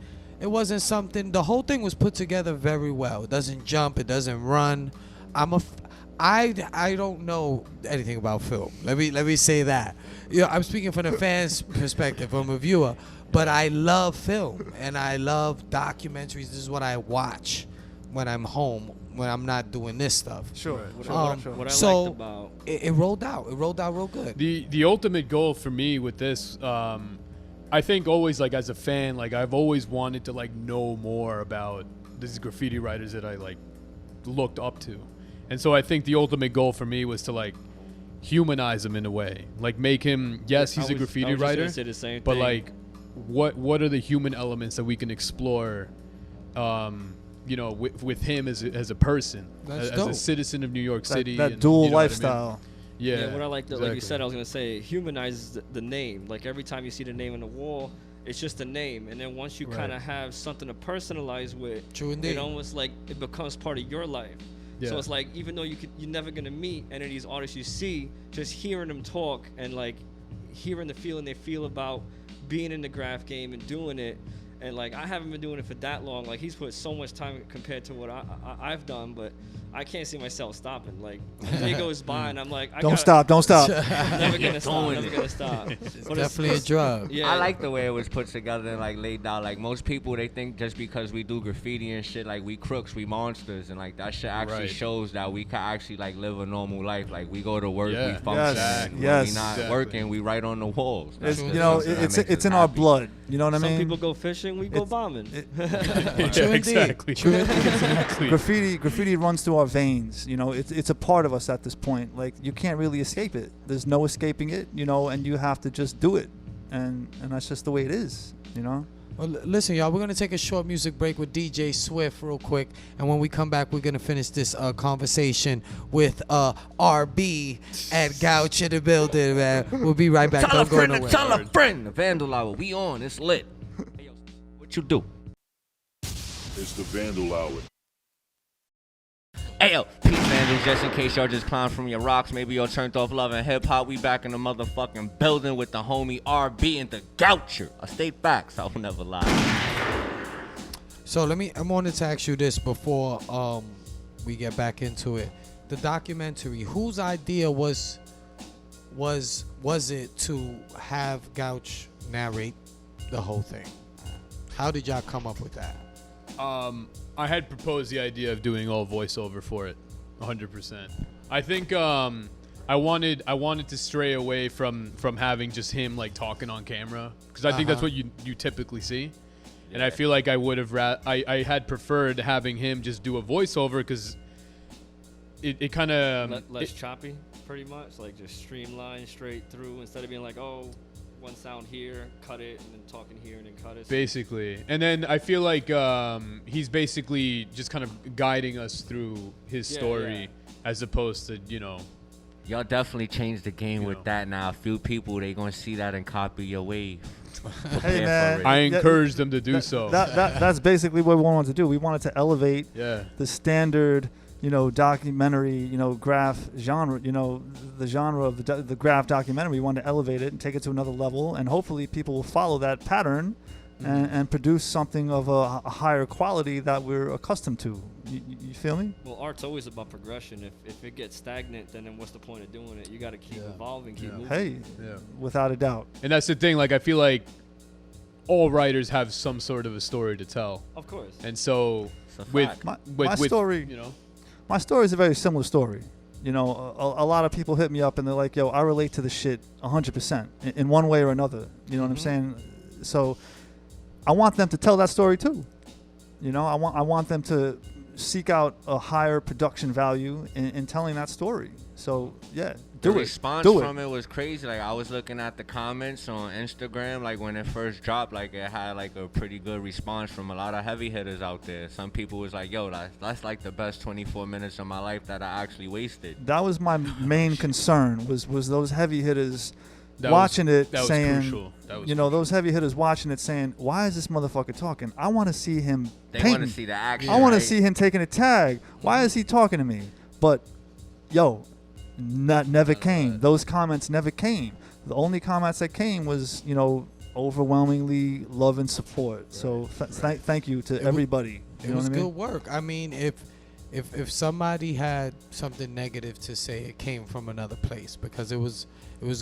something. The whole thing was put together very well. It doesn't jump. It doesn't run. I don't know anything about film. Let me say that. You know, I'm speaking from the fans' perspective, from a viewer. But I love film and I love documentaries. This is what I watch when I'm home, when I'm not doing this stuff. Sure. What I liked about it rolled out. It rolled out real good. The ultimate goal for me with this, I think always like as a fan, like I've always wanted to like know more about these graffiti writers that I like looked up to, and so I think the ultimate goal for me was to like humanize him in a way, like make him. Yes, he's a graffiti writer, say the same but thing. like, what are the human elements that we can explore? You know, with him as a person, as a citizen of New York City. That and, dual you know what I mean? lifestyle. Yeah, what I like, exactly. like you said, I was gonna say, humanizes the name. Like every time you see the name on the wall, it's just a name, and then once you kind of have something to personalize with, True indeed. it almost like it becomes part of your life. Yeah. So it's like even though you're never gonna meet any of these artists you see, just hearing them talk and like hearing the feeling they feel about being in the graph game and doing it. And like I haven't been doing it for that long. Like he's put so much time compared to what I've done, but I can't see myself stopping. Like a day goes by and I'm like, Don't stop. Never gonna stop. Never gonna stop. It's definitely a drug. Yeah. I like the way it was put together and like laid out. Like most people, they think just because we do graffiti and shit, like we crooks, we monsters, and like that shit actually Right. shows that we can actually like live a normal life. Like we go to work, Yeah. we function. Yes. and yes. when we not Exactly. working, we write on the walls. It's, That's you know, something that it's makes us in our happy. blood. You know what I Some mean? people go fishing, we go It's- bombing. Yeah, True indeed. exactly. Exactly. Graffiti runs through our veins. You know, it's a part of us at this point. Like you can't really escape it. There's no escaping it. You know, and you have to just do it, and that's just the way it is. You know. Well, listen, y'all, we're going to take a short music break with DJ Swift real quick. And when we come back, we're going to finish this conversation with RB at Gouch in the building, man. We'll be right back. Tell a Don't go friend, nowhere. tell a friend. The Vandal Hour, we on. It's lit. Hey, yo, what you do? It's the Vandal Hour. Hey yo, peace Vandals, just in case y'all just climbed from your rocks, maybe y'all turned off love and hip hop. We back in the motherfucking building with the homie RB and the Goucher. I state facts, I will never lie. So I wanted to ask you this before we get back into it. The documentary, whose idea was it to have Gouch narrate the whole thing? How did y'all come up with that? I had proposed the idea of doing all voiceover for it, 100%. I think I wanted to stray away from having just him like talking on camera, because I think that's what you typically see. And I feel like I would have I had preferred having him just do a voiceover, because it kind of Less choppy, pretty much. Like just streamline straight through instead of being like, oh, one sound here, cut it, and then talking here and then cut it. basically. And then I feel like he's basically just kind of guiding us through his story, as opposed to, you know. Y'all definitely changed the game You with know. that now. A few people, they gonna see that and copy your wave. Hey man, I encourage them to do so. That's basically what we wanted to do. We wanted to elevate Yeah. the standard, you know, documentary, you know, graph genre, you know, the genre of the graph documentary. We wanted to elevate it and take it to another level, and hopefully people will follow that pattern and produce something of a higher quality that we're accustomed to. You feel me? Well, art's always about progression. If it gets stagnant, then what's the point of doing it? You got to keep evolving, keep moving. Hey, Yeah. without a doubt. And that's the thing. Like, I feel like all writers have some sort of a story to tell. Of course. And so It's a with fact. My story, you know, my story is a very similar story. You know, a lot of people hit me up and they're like, "Yo, I relate to the shit 100% in one way or another." You know what I'm saying? So I want them to tell that story too. You know, I want them to seek out a higher production value in telling that story. So yeah, The do it. response Do from it was crazy. Like, I was looking at the comments on Instagram, like when it first dropped, like it had like a pretty good response from a lot of heavy hitters out there. Some people was like, "Yo, that's like the best 24 minutes of my life that I actually wasted." That was my main concern was those heavy hitters that watching was, it that was saying, crucial. That was you know, crucial. those heavy hitters watching it saying, "Why is this motherfucker talking? I want to see him They want to painting. see the action. I want to right? see him taking a tag. Why is he talking to me?" But yo, never came. Those comments never came. The only comments that came was, you know, overwhelmingly love and support. So thank you to everybody. You It know was what I mean? good work. I mean, if somebody had something negative to say, it came from another place because it was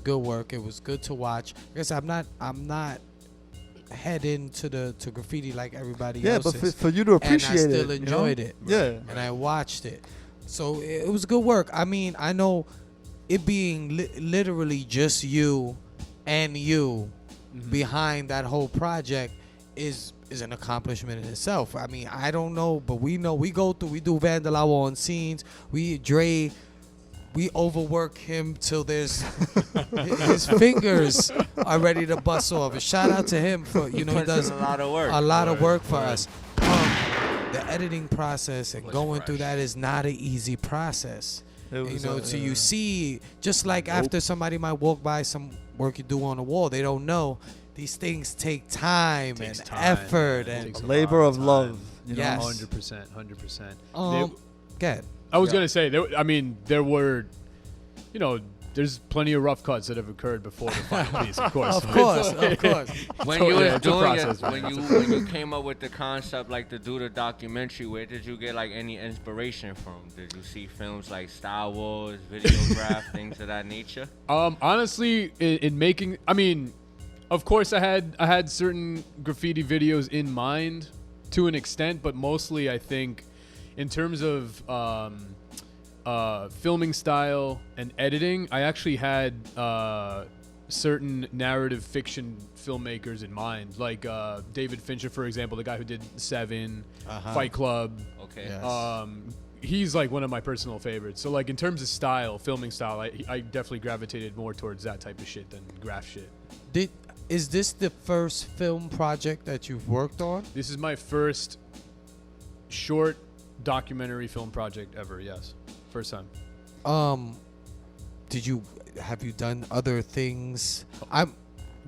good work. It was good to watch. I guess I'm not head into to graffiti like everybody Yeah, else but is. for you to appreciate and I still it, enjoyed it. Yeah. And I watched it. So it was good work. I mean, I know it being literally just you and you behind that whole project is an accomplishment in itself. I mean, I don't know, but we know we do Vandal Hour on scenes. We overwork him till there's his fingers are ready to bust off. And shout out to him for he puts does in a lot of work. a lot of work for us. The editing process and going through that is not an easy process. So you see, just like after somebody might walk by some work you do on the wall, they don't know these things take time and effort and Takes a labor lot of time. love. You know? Yes. 100%. go ahead. I was gonna say, there were, you know, there's plenty of rough cuts that have occurred before the final piece, of course. Of course. When So, you yeah, was it's a doing process, it, man. when you came up with the concept, like to do the documentary, where did you get like any inspiration from? Did you see films like Star Wars, Videograph, things of that nature? Honestly, in making, I mean, of course, I had certain graffiti videos in mind to an extent, but mostly I think, in terms of filming style and editing, I actually had certain narrative fiction filmmakers in mind, like David Fincher, for example, the guy who did Seven, Fight Club. Okay. Yes. He's like one of my personal favorites. So like in terms of style, filming style, I definitely gravitated more towards that type of shit than graph shit. Is this the first film project that you've worked on? This is my first short documentary film project ever. Yes, first time. Have you done other things?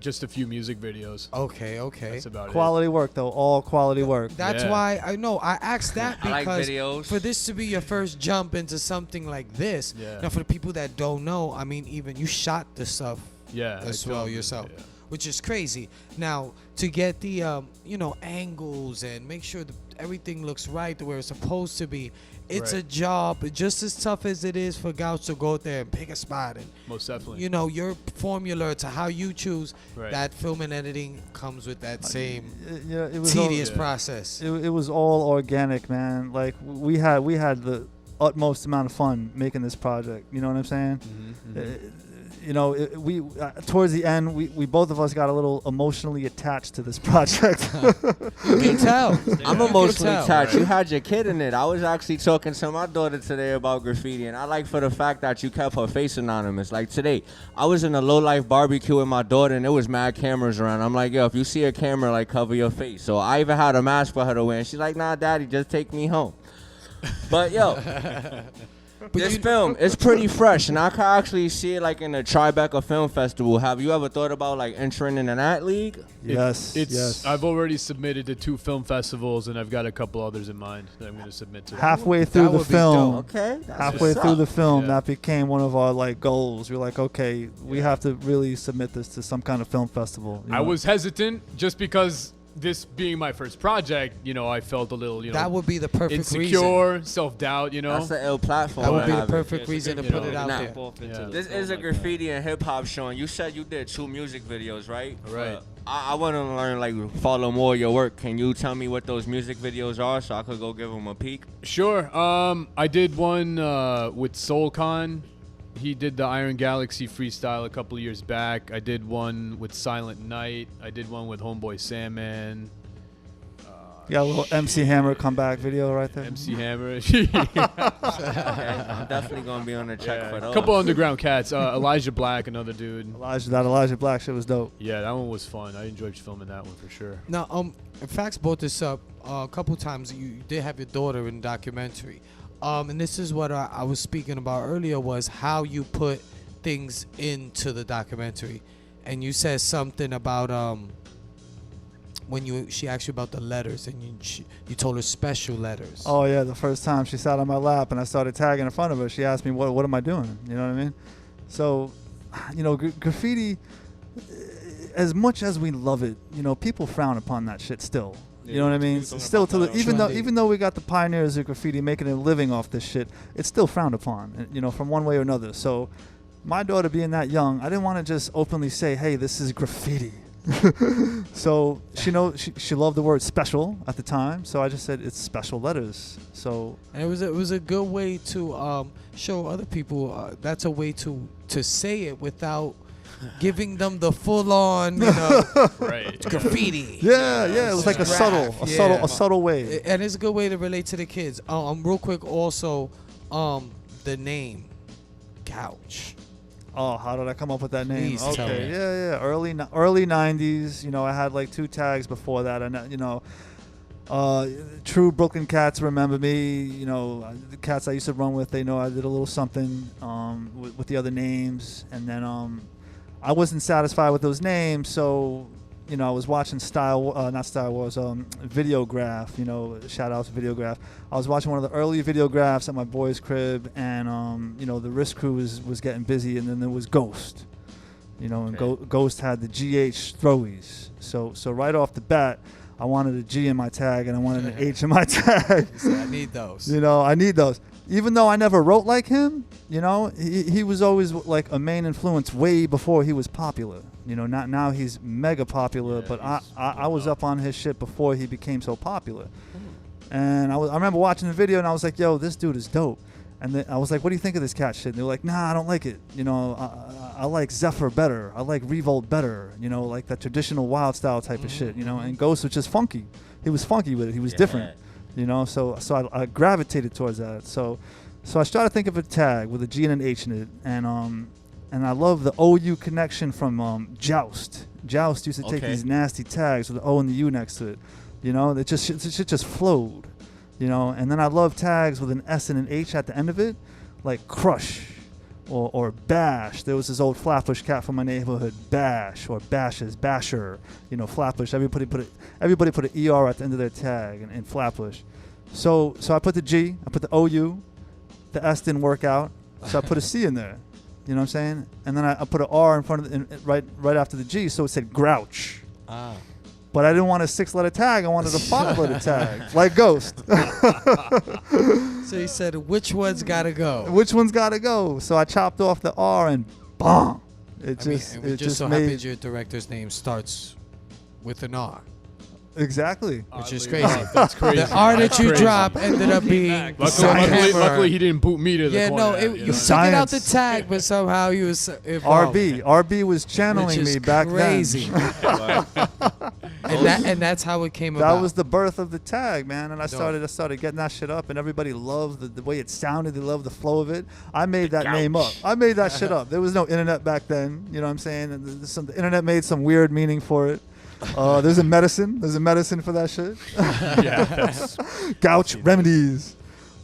Just a few music videos. Okay. That's about Quality work, though. All quality work. That's Yeah. why I know I asked that I like because videos. for this to be your first jump into something like this. Yeah. Now, for the people that don't know, I mean, even you shot the stuff it. Yeah. as I well filmed it, yourself, yeah. which is crazy. Now, to get the angles and make sure that everything looks right the way it's supposed to be, it's Right. a job just as tough as it is for Gouch to go out there and pick a spot and Most definitely. your formula to how you choose Right. that film and editing comes with that same Yeah, it was tedious Yeah. process. It was all organic, man. Like we had the utmost amount of fun making this project. You know what I'm saying? We towards the end, we both of us got a little emotionally attached to this project. You can tell. I'm You emotionally can tell. attached. You had your kid in it. I was actually talking to my daughter today about graffiti, and I like for the fact that you kept her face anonymous. Like today, I was in a low-life barbecue with my daughter, and there was mad cameras around. I'm like, yo, if you see a camera, like, cover your face. So I even had a mask for her to wear, and she's like, nah, daddy, just take me home. But, yo, this film is pretty fresh, and I can actually see it, like, in the Tribeca Film Festival. Have you ever thought about, like, entering in that league? Yes. I've already submitted to 2 film festivals, and I've got a couple others in mind that I'm going to submit to. Halfway through That the would be film, dope. Okay. That's halfway what's through up. the film, Yeah. that became one of our like goals. We're like, okay, we have to really submit this to some kind of film festival. you I know? was hesitant just because this being my first project, you know, I felt a little, you know, That would be the perfect insecure, reason. self-doubt, you know. That's the ill platform. That would be I the have it. perfect reason to put it out Nah. there. This is a graffiti and hip hop show, and you said you did 2 music videos, right? Right. I want to learn, like, follow more of your work. Can you tell me what those music videos are so I could go give them a peek? Sure. I did one with SoulCon. He did the Iron Galaxy freestyle a couple of years back. I did one with Silent Night. I did one with Homeboy Sandman. You got a little MC Hammer comeback video right there. MC Hammer. Okay, I'm definitely going to be on the check for those. A couple underground cats. Elijah Black, another dude. Elijah Black shit was dope. Yeah, that one was fun. I enjoyed filming that one for sure. Now, Facts brought this up a couple times. You did have your daughter in the documentary. And this is what I was speaking about earlier, was how you put things into the documentary. And you said something about when she asked you about the letters, and you told her special letters. Oh yeah, the first time she sat on my lap and I started tagging in front of her, she asked me, what am I doing? You know what I mean? So, you know, graffiti, as much as we love it, you know, people frown upon that shit still. You know what I mean? Still, even though we got the pioneers of graffiti making a living off this shit, it's still frowned upon, you know, from one way or another. So, my daughter being that young, I didn't want to just openly say, "Hey, this is graffiti." So she loved the word special at the time. So I just said it's special letters. So and it was a good way to show other people that's a way to say it without giving them the full on, you know, Right. graffiti. Yeah, it was like a subtle way. And it's a good way to relate to the kids. Real quick, also, the name, Gouch. Oh, how did I come up with that name? Please tell Okay, me. yeah. Early 90s. You know, I had like 2 tags before that, and you know, true Brooklyn cats remember me. You know, the cats I used to run with, they know I did a little something with the other names, and then I wasn't satisfied with those names, so you know, I was watching Videograph. You know, shout out to Videograph. I was watching one of the early Videographs at my boy's crib, and you know, the Risk Crew was getting busy, and then there was Ghost. You know, and Ghost had the GH throwies. So right off the bat, I wanted a G in my tag and I wanted an H in my tag. So I need those. You know, I need those. Even though I never wrote like him, you know, he was always like a main influence way before he was popular. You know, not now he's mega popular, but I was up on his shit before he became so popular. And I remember watching the video and I was like, yo, this dude is dope. And then I was like, what do you think of this cat shit? And they were like, nah, I don't like it. You know, I like Zephyr better. I like Revolt better. You know, like that traditional wild style type of shit, you know. And Ghost was just funky. He was funky with it. He was different. You know, so I gravitated towards that. So I started thinking of a tag with a G and an H in it. And I love the OU connection from Joust. Joust used to take these nasty tags with the O and the U next to it. You know, it just flowed. You know, and then I love tags with an S and an H at the end of it, like Crush or Bash. There was this old Flatbush cat from my neighborhood, Bash or Bashes, Basher. You know, Flatbush. Everybody put an ER at the end of their tag in Flatbush. So I put the G, I put the OU, the S didn't work out, so I put a C in there. You know what I'm saying? And then I put an R in front of right after the G, so it said Grouch. Ah. But I didn't want a 6-letter tag. I wanted a 5-letter tag, like Ghost. So he said, which one's got to go? Which one's got to go? So I chopped off the R and boom. It just so made happens your director's name starts with an R. Exactly. Which is Oddly crazy. enough, that's crazy. The R that That's you crazy. drop ended up being Luckily, he didn't boot me to the Yeah, corner. no, you took it Science. out the tag, but somehow you was involved. RB was channeling Which is me back crazy. then. and that's how it came about. That was the birth of the tag, man. And I Dope. started getting that shit up, and everybody loved the way it sounded. They loved the flow of it. I made that name up. I made that shit up. There was no internet back then. You know what I'm saying? And the internet made some weird meaning for it. There's a medicine for that shit. Yeah. Gouch remedies.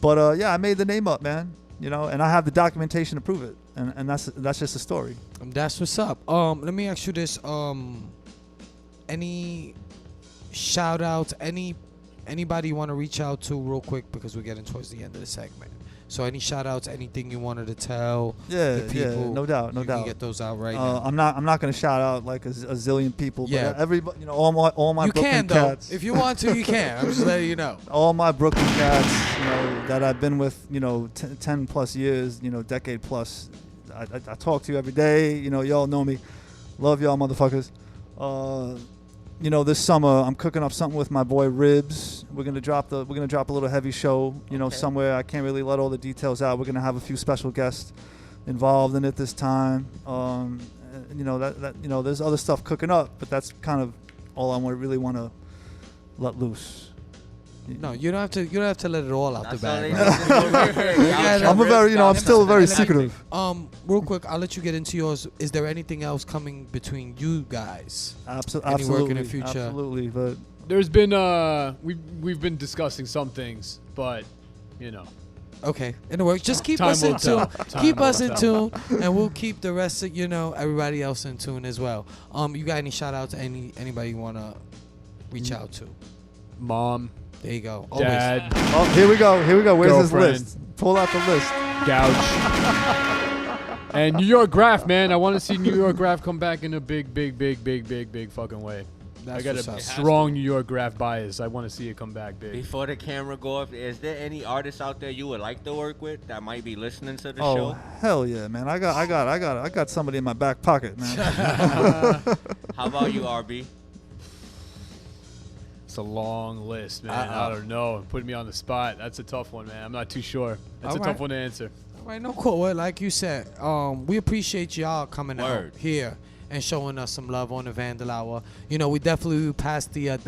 But yeah, I made the name up, man. You know, and I have the documentation to prove it. And that's just a story. That's what's up. Let me ask you this. Any shout outs, anybody you want to reach out to real quick, because we're getting towards the end of the segment. So any shout outs, anything you wanted to tell Yeah, the people? no doubt, no you doubt. Can get those out right now. I'm not gonna shout out like a zillion people, Yeah. but everybody, you know, all my You Brooklyn can though. cats. If you want to, you can. I'm just letting you know. All my Brooklyn cats, you know, that I've been with, you know, 10 plus years, you know, decade plus. I talk to you every day. You know, y'all know me. Love y'all, motherfuckers. You know, this summer I'm cooking up something with my boy Ribs. We're gonna drop a little heavy show. You know, somewhere I can't really let all the details out. We're gonna have a few special guests involved in it this time. You know that you know, there's other stuff cooking up, but that's kind of all I really want to let loose. No, you don't have to. You don't have to let it all out the bag. I'm still very secretive. Real quick, I'll let you get into yours. Is there anything else coming between you guys? Absolutely. Any work in the future? Absolutely, but There's been we've been discussing some things, but you know. Okay, in the works. Just keep Time us in will tune. tell. Keep Time us will in tell. tune, and we'll keep the rest of everybody else in tune as well. You got any shout outs? Anybody you wanna reach out to? Mom. There you go. Dad. oh, here we go. Where's Girlfriend. his list? Pull out the list. Gouch. And New York Graph, man. I want to see New York Graph come back in a big fucking way. That's I got what's a up. strong New York Graph bias. I want to see it come back big. Before the camera go up, is there any artists out there you would like to work with that might be listening to the Oh show? hell yeah, man! I got somebody in my back pocket, man. How about you, RB? It's a long list, man. I don't know. Putting me on the spot. That's a tough one, man. I'm not too sure. That's All a right. tough one to answer. All right, no cool. Well, like you said, we appreciate y'all coming Word. out here and showing us some love on the Vandal Hour. You know, we definitely will pass the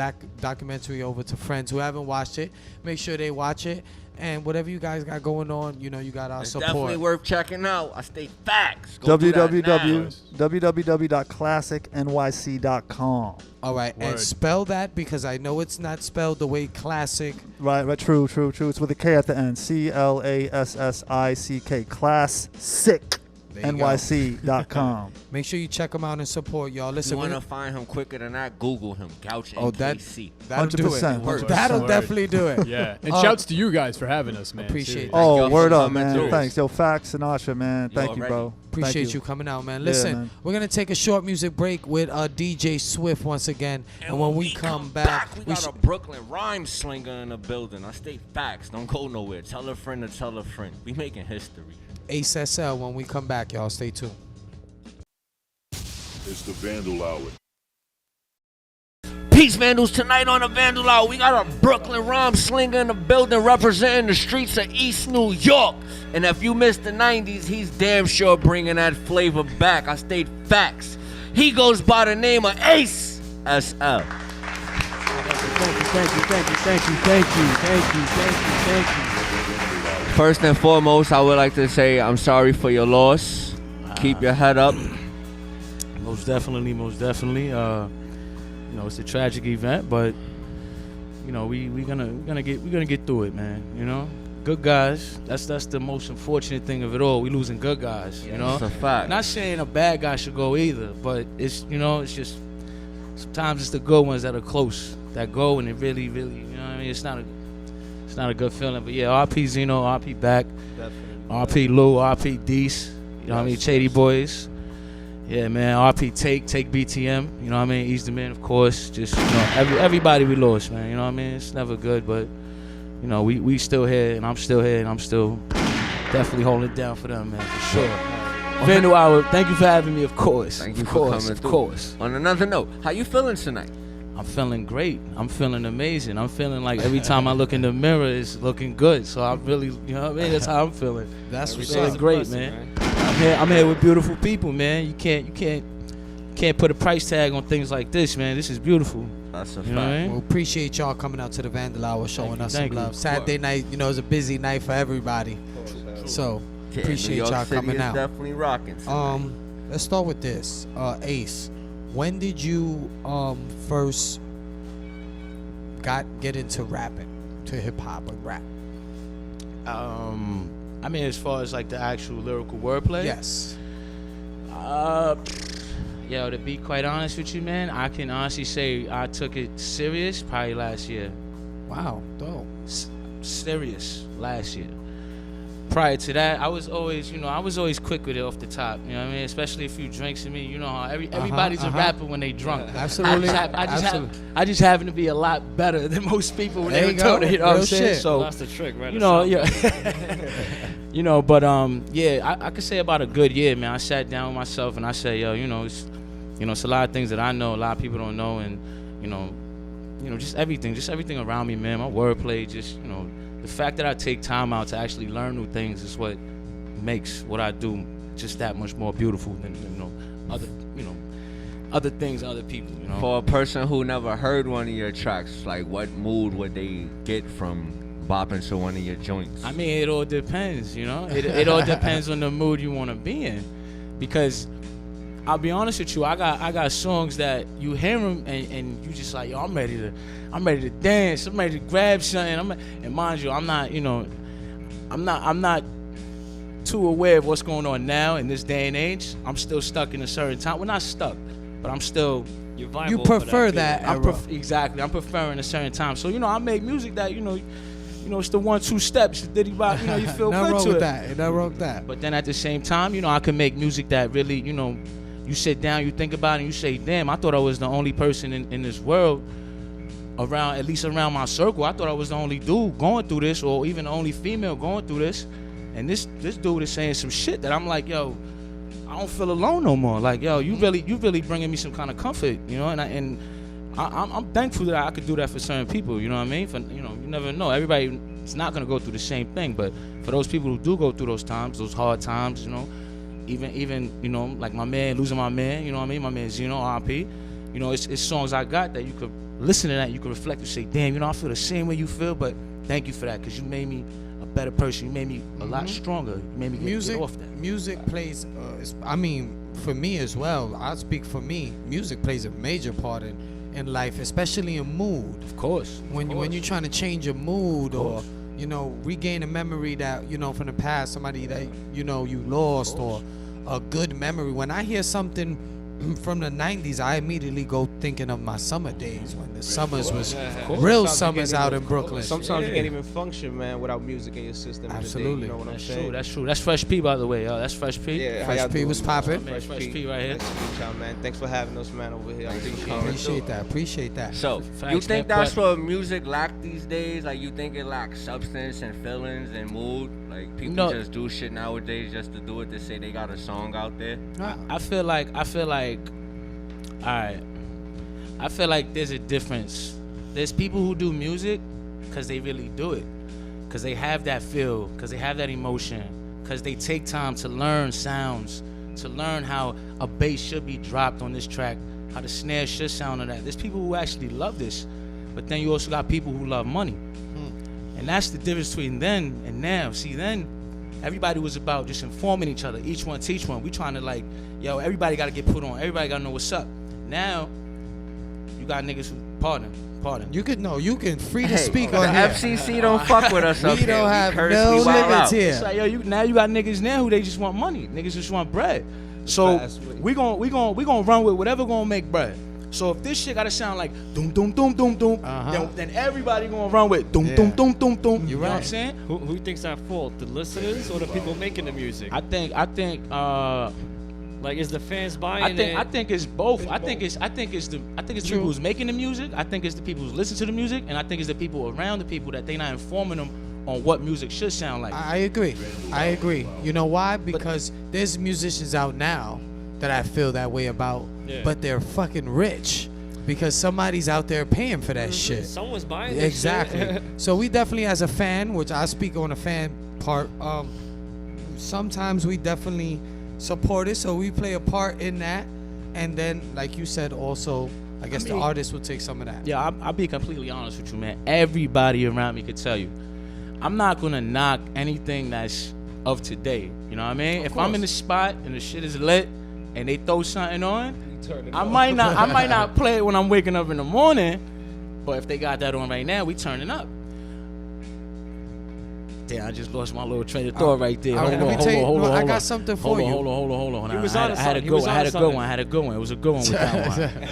documentary over to friends who haven't watched it. Make sure they watch it. And whatever you guys got going on, you know, you got our It's support. definitely worth checking out. I state facts. Go do that now. www.classicnyc.com. All right, and Word. spell that because I know it's not spelled the way classic. Right, true. It's with a K at the end. CLASSICK. Classic. There you go. NYC.com. Make sure you check them out and support y'all. If Listen, you want to find him quicker than that, Google him. Gouch Oh, that- NKC. that'll do it. 100%. That'll Word. definitely do it. Yeah. And Uh, shouts to you guys for having us, man. Appreciate Seriously. that. Oh, y'all word for up, coming man. through. Thanks. Yo, Facts, Sinatra, man. Thank you, already. bro. Appreciate Thank you coming out, man. Yeah, Listen, man. we're gonna take a short music break with DJ Swift once again, and when we come back, we got a Brooklyn rhyme slinger in the building. I state facts. Don't go nowhere. Tell a friend to tell a friend. We making history. Ace SL when we come back, y'all. Stay tuned. It's the Vandal Hour. Peace, Vandals. Tonight on the Vandal Hour, we got a Brooklyn rhyme slinger in the building representing the streets of East New York. And if you missed the 90s, he's damn sure bringing that flavor back. I state facts. He goes by the name of Ace SL. Thank you. First and foremost, I would like to say I'm sorry for your loss. Keep your head up. Most definitely. You know, it's a tragic event, but you know, we're gonna get through it, man. You know, good guys. That's the most unfortunate thing of it all. We losing good guys. You know, It's a fact. not saying a bad guy should go either, but it's it's just sometimes it's the good ones that are close that go, and it really, you know what I mean? It's not a good feeling. But yeah, RP Zeno, RP back, RP Lou, RP Deese. You know what I mean? Shady Boys. Yeah, man. RP Take BTM. You know what I mean? Ease the Man, of course. Just everybody we lost, man. You know what I mean? It's never good, but you know we still here, and I'm still here, and I'm still definitely holding it down for them, man, for sure. Vandal Hour, thank you for having me. Of course. Thank you of for course, coming of through. course. On another note, how you feeling tonight? I'm feeling great. I'm feeling amazing. I'm feeling like every time I look in the mirror, it's looking good. So I'm really, you know what I mean? That's how I'm feeling. That's I'm what's feeling up. great, man. I'm here with beautiful people, man. You can't put a price tag on things like this, man. This is beautiful. That's a You know what I fact. mean? Well, appreciate y'all coming out to the Vandal Hour, showing us some thank you. love. Saturday night, you know, is a busy night for everybody. So Yeah, appreciate New York y'all City coming is out. Definitely rocking. tonight. Let's start with this. Ace, when did you first get into rapping, to hip hop and rap? I mean, as far as like the actual lyrical wordplay. Yes. Yo, to be quite honest with you, man, I can honestly say I took it serious probably last year. Wow, dope. Serious last year. prior to that, I was always, I was always quick with it off the top. You know what I mean? Especially a few drinks in me. You know how everybody's a rapper when they drunk. Absolutely. I just happen to be a lot better than most people when There they you were go. talking. You know what I'm Real saying? shit. So That's the trick, right? yeah. But I could say about a good year, man. I sat down with myself and I said, yo, it's a lot of things that I know, a lot of people don't know, and just everything around me, man. My wordplay, the fact that I take time out to actually learn new things is what makes what I do just that much more beautiful than other things, other people. For a person who never heard one of your tracks, like what mood would they get from bopping to one of your joints? I mean, it all depends. It all depends on the mood you want to be in, because I'll be honest with you, I got songs that you hear them and you just like, yo, I'm ready to dance, I'm ready to grab something. And mind you, I'm not too aware of what's going on now in this day and age. I'm still stuck in a certain time. Well, not stuck, but I'm still. You prefer that era. Exactly. I'm preferring a certain time. So I make music that it's the 1-2 steps, the Diddy Bop. You feel Nothing good wrong to with it. that. Nothing wrong with that. But then at the same time, I can make music that really, you sit down, you think about it, and you say, damn, I thought I was the only person in this world at least around my circle. I thought I was the only dude going through this, or even the only female going through this. And this dude is saying some shit that I'm like, yo, I don't feel alone no more. Like, yo, you really bringing me some kind of comfort, and I'm thankful that I could do that for certain people, you know what I mean? You never know. Everybody is not gonna go through the same thing, but for those people who do go through those times, those hard times, even like my man, losing my man, you know what I mean? My man Zeno, R.I.P. It's songs I got that you could listen to, that you could reflect and say, damn, I feel the same way you feel, but thank you for that, because you made me a better person. You made me a lot stronger. You made me get off that. Music plays, for me as well, I'll speak for me, music plays a major part in life, especially in mood. Of course. When you're trying to change your mood, or regain a memory that from the past, somebody that you lost, or a good memory. When I hear something from the 90s, I immediately go thinking of my summer days when the summers was real summers out in Brooklyn. Sometimes you can't even function, man, without music in your system. Absolutely. You know what I'm saying? That's true. That's Fresh P, by the way, yo. That's Fresh P. Yeah, Fresh P was popping. Fresh P right here. Nice to meet y'all, man. Thanks for having us, man, over here. I Appreciate that. So, Facts, you think man, that's what music lack these days? Like, you think it lacks substance and feelings and mood? Like, people just do shit nowadays just to do it, to say they got a song out there? I feel like alright, I feel like there's a difference. There's people who do music because they really do it, because they have that feel, because they have that emotion, because they take time to learn sounds, to learn how a bass should be dropped on this track, how the snare should sound on that. There's people who actually love this, but then you also got people who love money. And that's the difference between then and now. See, then everybody was about just informing each other, each one teach one. We trying to like, yo, everybody got to get put on. Everybody got to know what's up. Now, you got niggas who, pardon. You can free to speak on the here. FCC don't fuck with us up We here. don't have curse, no we wild limits out. here. It's like, yo, now you got niggas now who they just want money. Niggas just want bread. So we gonna run with whatever gonna make bread. So if this shit gotta sound like doom doom doom doom doom, then everybody gonna run with doom doom doom doom doom. You know what I'm saying? Who thinks at fault? The listeners or the people making the music? I think like, is the fans buying it? I think it's both. I think it's the people who's making the music. I think it's the people who's listening to the music, and I think it's the people around the people that they not informing them on what music should sound like. I agree. You know why? Because there's musicians out now that I feel that way about, but they're fucking rich because somebody's out there paying for that shit. Someone's buying it. Exactly. So we definitely, as a fan, which I speak on a fan part, sometimes we definitely support it, so we play a part in that. And then, like you said, also, I guess the artist will take some of that. Yeah, I'll be completely honest with you, man. Everybody around me could tell you, I'm not gonna knock anything that's of today. You know what I mean? If I'm in the spot and the shit is lit and they throw something on, I might not play it when I'm waking up in the morning, but if they got that on right now, we turning up. Damn, I just lost my little train of thought right there. Hold on. I got something for you. Hold on. He was I on had a good one. It was a good one with that one.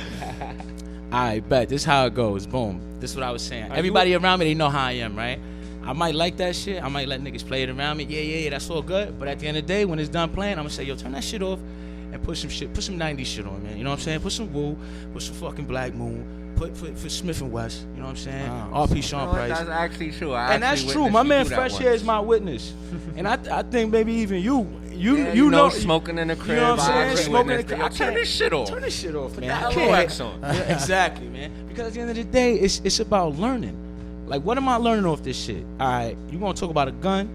All right, bet. This is how it goes. Boom. This is what I was saying. Everybody around me, they know how I am, right? I might like that shit. I might let niggas play it around me. Yeah, that's all good. But at the end of the day, when it's done playing, I'm gonna say, yo, turn that shit off and put some 90s shit on, man. You know what I'm saying? Put some Wu, put some fucking Black Moon, put Smith and West. You know what I'm saying? R.P. Sean Price. That's actually true. And that's true. My man Fresh here is my witness. And I think maybe even you know smoking in the crib. You know what I'm saying? Smoking in the crib. Turn this shit off. Turn this shit off, man. Put that X on. Yeah, exactly, man. Because at the end of the day, it's about learning. Like, what am I learning off this shit? All right, you gonna talk about a gun?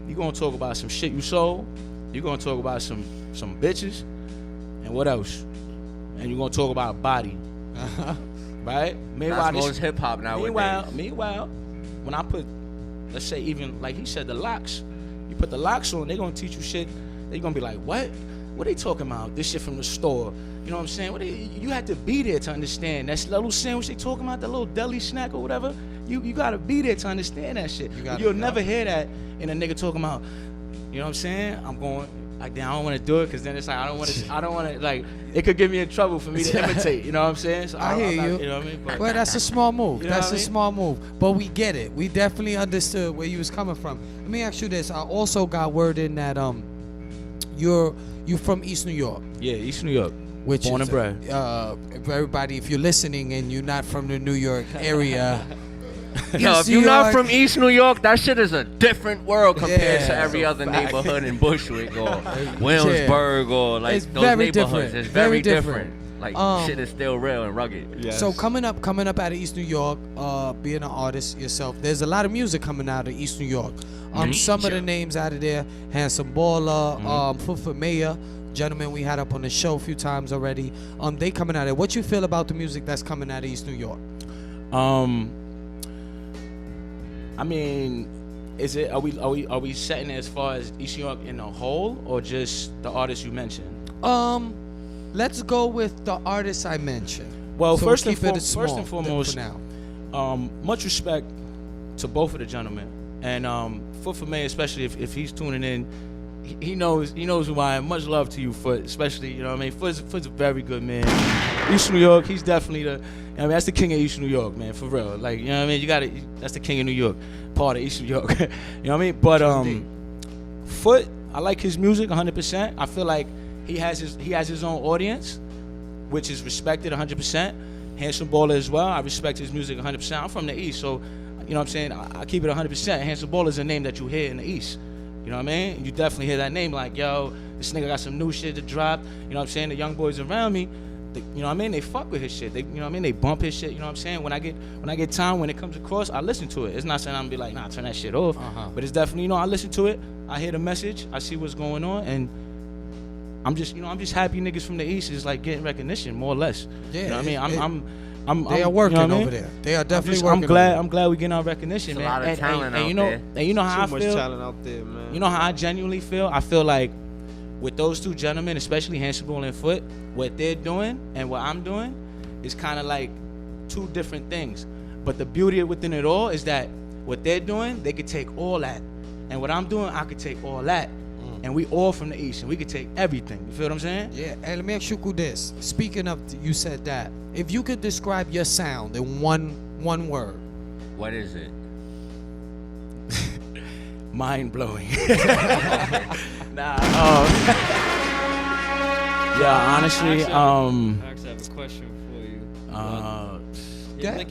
You gonna talk about some shit you sold? You gonna talk about some bitches? And what else? And you gonna talk about a body, right? Meanwhile, that's most hip hop nowadays. Meanwhile, when I put, let's say, even like he said, the locks. You put the locks on, they gonna teach you shit. They gonna be like, what? What they talking about? This shit from the store. You know what I'm saying? You had to be there to understand. That little sandwich they talking about, that little deli snack or whatever. You gotta be there to understand that shit. You'll never hear that in a nigga talking about, you know what I'm saying? I'm going, like, I don't want to do it because then it's like I don't want to, like, it could get me in trouble for me to imitate. You know what I'm saying? So I hear you. You know what I mean? But, well, that's a small move. You know That's what I a mean? small move. But we get it. We definitely understood where you was coming from. Let me ask you this. I also got word in that you're from East New York. Yeah, East New York. Which Born is, and bred. Everybody, if you're listening and you're not from the New York area. Yo, if you're not from East New York, that shit is a different world compared to every other neighborhood in Bushwick or Williamsburg or like it's those very neighborhoods. different. It's very different. Like shit is still real and rugged. Yes. So coming up out of East New York, being an artist yourself, there's a lot of music coming out of East New York. Some of the names out of there: Handsome Baller, Foot for Mayor, gentlemen we had up on the show a few times already. They coming out of there. What you feel about the music that's coming out of East New York? I mean, are we setting it as far as East New York in a whole or just the artists you mentioned? Let's go with the artists I mentioned. Well, so first and foremost, for now. Much respect to both of the gentlemen, and Foot for Mayor, especially if he's tuning in, he knows who I am. Much love to you, Foot, especially, you know what I mean. Foot's a very good man. East New York, he's definitely that's the king of East New York, man, for real. Like, you know what I mean. That's the king of New York, part of East New York. You know what I mean. But Foot, I like his music 100%. I feel like he has his own audience, which is respected 100%. Handsome Baller as well. I respect his music 100%. I'm from the East, so you know what I'm saying. I keep it 100%. Handsome Baller is a name that you hear in the East. You know what I mean? You definitely hear that name, like, yo, this nigga got some new shit to drop. You know what I'm saying? The young boys around me, you know what I mean? They fuck with his shit. You know what I mean? They bump his shit. You know what I'm saying? When I get time, when it comes across, I listen to it. It's not saying I'm gonna be like, nah, turn that shit off. But it's definitely, you know, I listen to it. I hear the message. I see what's going on, and I'm just happy niggas from the East is like getting recognition, more or less. Yeah. You know what I mean? They are working you know over there. They are definitely working. I'm glad we getting our recognition, There's man. A lot of talent out there. And you know how I feel. Too much talent out there, man. You know how I genuinely feel. I feel like with those two gentlemen, especially Handsome Baller and Foot, what they're doing and what I'm doing is kind of like two different things. But the beauty within it all is that what they're doing, they could take all that, and what I'm doing, I could take all that. And we all from the East, and we could take everything. You feel what I'm saying? Yeah, and let me ask you this. Speaking of, you said that. If you could describe your sound in one word. What is it? Mind blowing. Nah. Yeah, honestly, I actually have a question for you.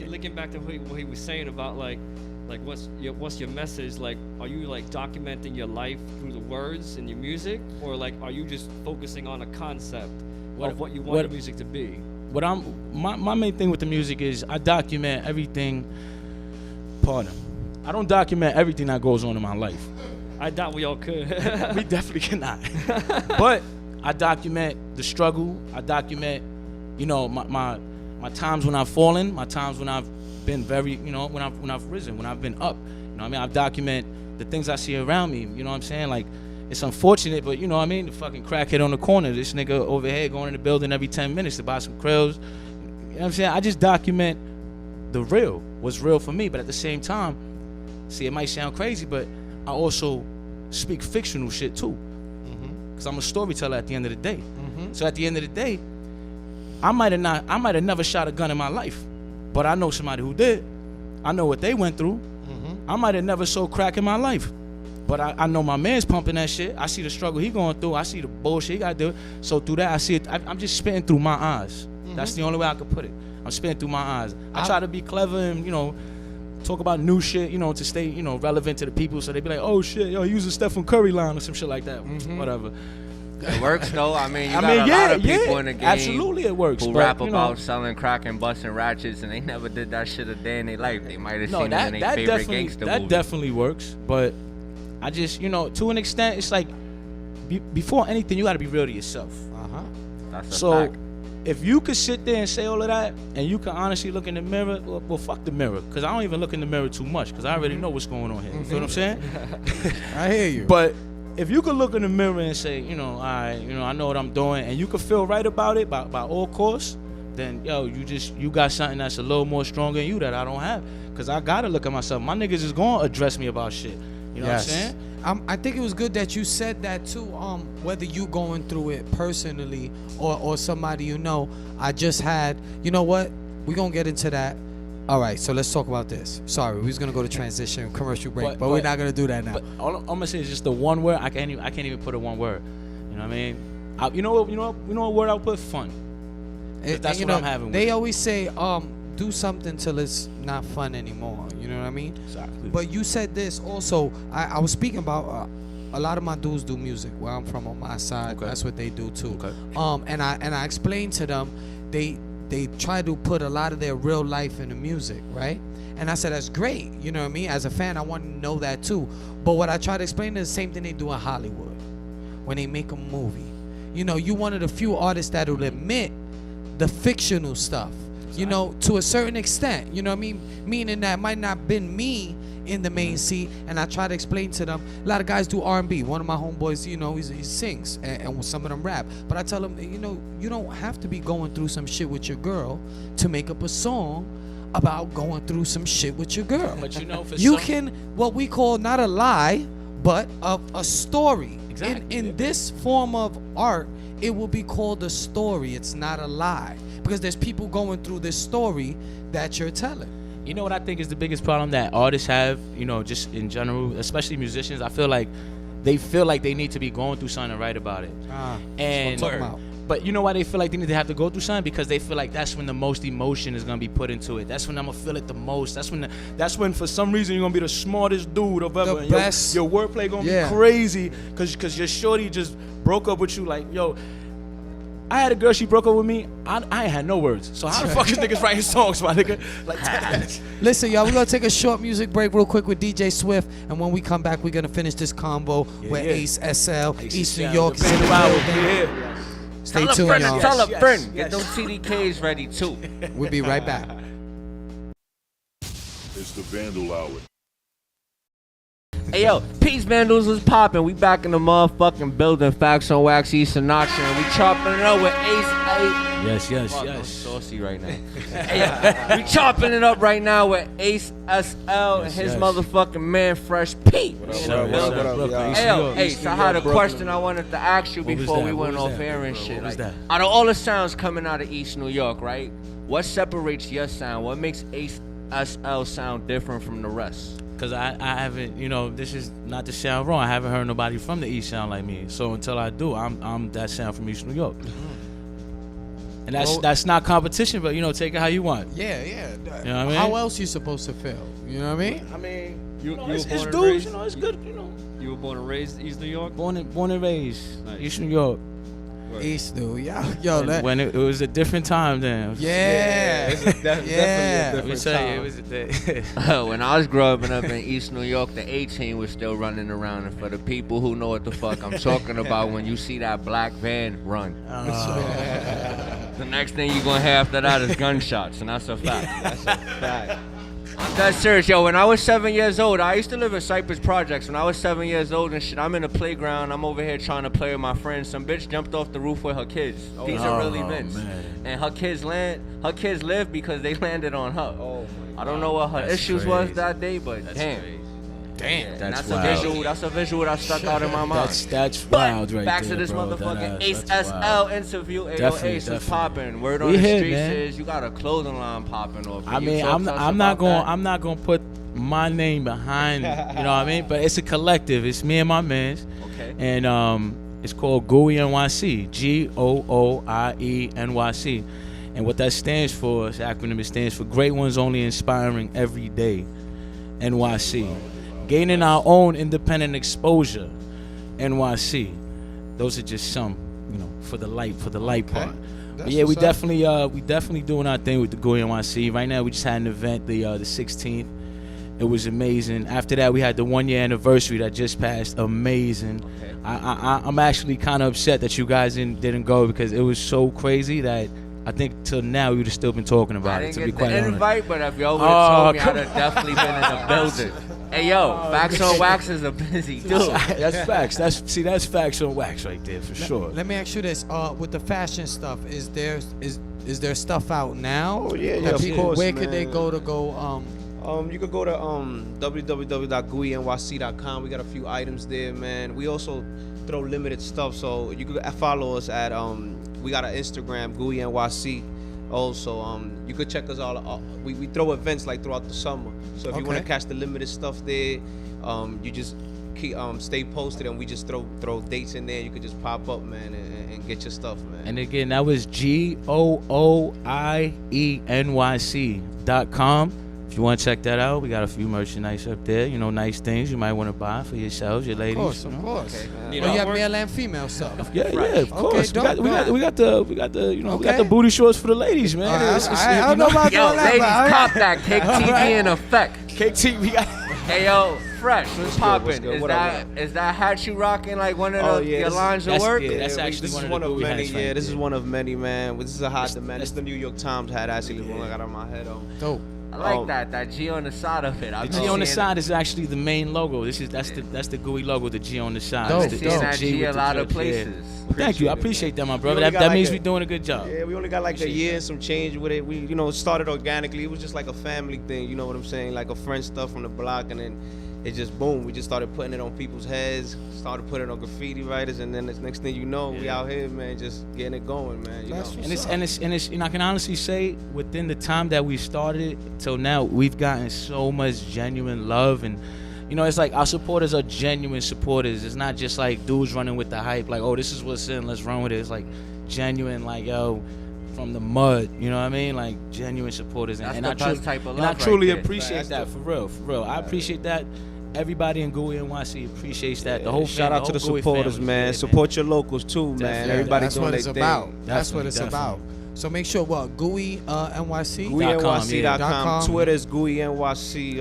Looking back to what he was saying about like what's your message? Like, are you like documenting your life through the words and your music, or like are you just focusing on a concept of what you want your music to be? My main thing with the music is I document everything. Pardon. I don't document everything that goes on in my life. I doubt we all could. We definitely cannot. But I document the struggle. I document, you know, my times when I've fallen, my times when I've been very, you know, when I've risen, when I've been up. You know what I mean? I document the things I see around me. You know what I'm saying? Like, it's unfortunate, but you know what I mean? The fucking crackhead on the corner, this nigga over here going in the building every 10 minutes to buy some krills. You know what I'm saying? I just document the real, what's real for me. But at the same time, see, it might sound crazy, but I also speak fictional shit too. Because I'm a storyteller at the end of the day. So at the end of the day, I might have never shot a gun in my life, but I know somebody who did. I know what they went through. I might have never sold crack in my life. But I know my man's pumping that shit. I see the struggle he going through. I see the bullshit he got to do. So through that, I see it. I'm just spitting through my eyes. That's the only way I could put it. I'm spitting through my eyes. I try to be clever and, you know, talk about new shit, you know, to stay, you know, relevant to the people. So they be like, oh shit, yo, he used a Stephen Curry line or some shit like that. Whatever. It works though. I mean, you got a lot of people in the game. Absolutely, it works. Who but, rap you about know, selling crack and busting ratchets, and they never did that shit a day in their life. They might have no, seen it in their favorite gangster movie. That definitely works. But I just, you know, to an extent, it's like before anything, you got to be real to yourself. That's a fact. If you could sit there and say all of that, and you can honestly look in the mirror, well fuck the mirror, because I don't even look in the mirror too much, because I already know what's going on here. You feel what I'm saying? I hear you. But if you could look in the mirror and say, you know, I know what I'm doing, and you could feel right about it by all costs, then yo, you got something that's a little more stronger than you that I don't have. Cause I gotta look at myself. My niggas is gonna address me about shit. You know what I'm saying? I think it was good that you said that too. Whether you going through it personally or somebody you know. I just had, you know what? We gonna get into that. All right, so let's talk about this. Sorry, we was gonna go to transition, commercial break, but we're not gonna do that now. But all I'm gonna say is just the one word. I can't even put a one word. You know what I mean? You know what word I'll put? Fun. That's what I'm having. They always say, do something till it's not fun anymore. You know what I mean? Exactly. But you said this also. I was speaking about a lot of my dudes do music. Where I'm from on my side, that's what they do too. Okay. And I explained to them, they try to put a lot of their real life into music, right? And I said, that's great. You know what I mean? As a fan, I want to know that too. But what I try to explain is the same thing they do in Hollywood when they make a movie. You know, you one of the few artists that will admit the fictional stuff. You know, to a certain extent, you know what I mean? Meaning that might not been me in the main seat, and I try to explain to them, a lot of guys do R&B. One of my homeboys, you know, he sings, and some of them rap. But I tell them, you know, you don't have to be going through some shit with your girl to make up a song about going through some shit with your girl. But you know, for you can, what we call not a lie, but a story. Exactly. In this form of art, it will be called a story. It's not a lie. Because there's people going through this story that you're telling. You know what I think is the biggest problem that artists have, you know, just in general, especially musicians? I feel like they need to be going through something to write about it. And but you know why they feel like they need to have to go through something? Because they feel like that's when the most emotion is gonna be put into it. That's when I'm gonna feel it the most. That's when for some reason you're gonna be the smartest dude of ever. The best. Your wordplay gonna be crazy because your shorty just broke up with you. Like, yo, I had a girl, she broke up with me. I ain't had no words. So how the fuck is niggas writing songs, my nigga? Like, listen, y'all, we're gonna take a short music break real quick with DJ Swift, and when we come back, we're gonna finish this combo with Ace SL, East New York. Stay tuned, y'all. Tell a friend. Get those CDKs ready too. We'll be right back. It's the Vandal Hour. Hey yo, Peace Vandals was popping. We back in the motherfucking building. Facts on Wax, East Sinatra, and we chopping it up with Ace. Yes. I'm saucy right now. Hey, we chopping it up right now with Ace SL and his motherfucking man Fresh Pete. Hey yo, Ace, I had a question I wanted to ask you before we went off air and shit. Like, out of all the sounds coming out of East New York, right? What separates your sound? What makes Ace SL sound different from the rest? Because I haven't, you know, this is not to sound wrong. I haven't heard nobody from the East sound like me. So until I do, I'm that sound from East New York. And that's not competition, but, you know, take it how you want. Yeah. You know what I mean? How else you supposed to feel? You know what I mean? I mean, it's dudes, you know, it's good, you know. You were born and raised East New York? Born and raised, East New York. East New York. Yo, when it was a different time then. Definitely a different time. It was a day. When I was growing up in East New York, the 18 was still running around. And for the people who know what the fuck I'm talking about, when you see that black van run, the next thing you're gonna have after that is gunshots, and that's a fact. That's a fact. I'm that serious, yo. When I was 7 years old, I used to live in Cypress Projects. When I was 7 years old and shit, I'm in the playground. I'm over here trying to play with my friends. Some bitch jumped off the roof with her kids. These are really events. And her kids lived because they landed on her. I don't know what her issues was that day, but damn, that's a visual that stuck out in my mind. That's wild right there, back to this motherfucking Ace SL interview. Definitely, Ace is popping. Word on the streets is you got a clothing line popping off. I mean, I'm not gonna put my name behind, you know what I mean? But it's a collective. It's me and my mans. Okay. And it's called GOIE NYC, GOOIE NYC. And what that stands for, the acronym, it stands for Great Ones Only Inspiring Every Day, NYC. Gaining our own independent exposure, NYC. Those are just some, you know, for the light part. But yeah, we definitely doing our thing with the GOIE NYC. Right now, we just had an event the 16th. It was amazing. After that, we had the 1 year anniversary that just passed. Amazing. Okay. I'm actually kind of upset that you guys didn't go because it was so crazy that I think till now we would have still been talking about it. To be quite honest. I didn't get the invite, but if y'all would have told me, I'd have definitely been in the building. Hey yo, Facts on Wax is a busy dude. That's facts. That's Facts on Wax right there for sure. Let me ask you this: with the fashion stuff, is there stuff out now? Oh yeah, of course. Where man. could they go to go? You could go to www.goienyc.com. We got a few items there, man. We also throw limited stuff, so you could follow us at we got an Instagram, GOIE NYC. Also, you could check us all. We throw events like throughout the summer. So if you want to catch the limited stuff there, you just keep stay posted, and we just throw dates in there. You could just pop up, man, and get your stuff, man. And again, that was GOOIENYC.com. If you want to check that out, we got a few merchandise up there. You know, nice things you might want to buy for yourselves, your ladies. Of course. Okay. You You have male and female stuff. Yeah, of course. Okay, we got the we got the booty shorts for the ladies, man. I don't know about yo, that. ladies, cop that. Cake TV in effect. Cake TV. Hey yo, Fresh, what's poppin'? Is that hat you rocking like one of your lines of work? Yeah, that's actually one of many. Yeah, this is one of many, man. This is a hot demand. This is the New York Times hat. Actually, the one I got on my head on. Dope. I like that G on the side of it. The G on the side is actually the main logo. That's the GOIE logo, the G on the side. I've seen that G a lot of places. Thank you, I appreciate that, my brother. That means we're doing a good job. Yeah, we only got like a year and some change with it. We, started organically. It was just like a family thing. You know what I'm saying? Like a friend stuff from the block, and then it just boom. We just started putting it on people's heads. Started putting it on graffiti writers, and then the next thing you know, we out here, man, just getting it going, man. You know? And it's I can honestly say within the time that we started till now, we've gotten so much genuine love, and it's like our supporters are genuine supporters. It's not just like dudes running with the hype, like, oh, this is what's in, let's run with it. It's like genuine, like, yo, from the mud, you know what I mean? Like genuine supporters. That's and the I best type of love. And I truly right appreciate that, for real. I appreciate that. Everybody in GOIE NYC appreciates that. The whole shout out to the GOIE supporters, man. Support your locals too, man. Everybody doing their thing. That's what it's about. So make sure GOIE NYC. GOIENYC.com. Twitter is GOIE NYC.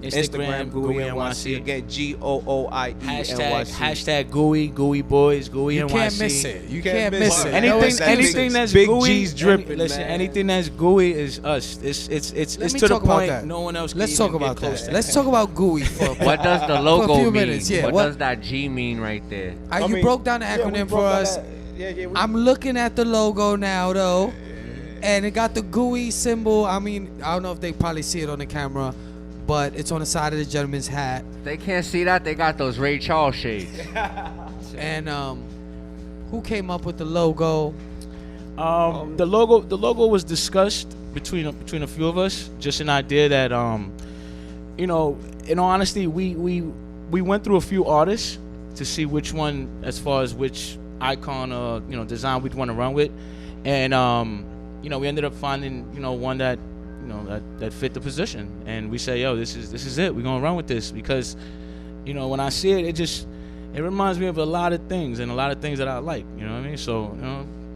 Instagram GOIE NYC. Again, GOOIE NYC. Hashtag GOIE boys, GOIE NYC. You can't miss it. You can't miss it. Anything that's Big GOIE, G's dripping. Listen, man. anything that's GOIE is us. It's to the point no one else. Let's talk about that. Let's talk about GOIE for what does the logo for a few mean? minutes. Yeah, what does that G mean right there? You broke down the acronym for us. I'm looking at the logo now, though, and it got the GOIE symbol. I mean, I don't know if they probably see it on the camera, but it's on the side of the gentleman's hat. They can't see that. They got those Ray Charles shades. And who came up with the logo? The logo was discussed between a few of us. Just an idea that in all honesty, we went through a few artists to see which one, as far as which icon or design we'd want to run with, and we ended up finding one that that fit the position, and we say, yo, this is it. We're gonna run with this because when I see it, it reminds me of a lot of things and a lot of things that I like. You know what I mean? So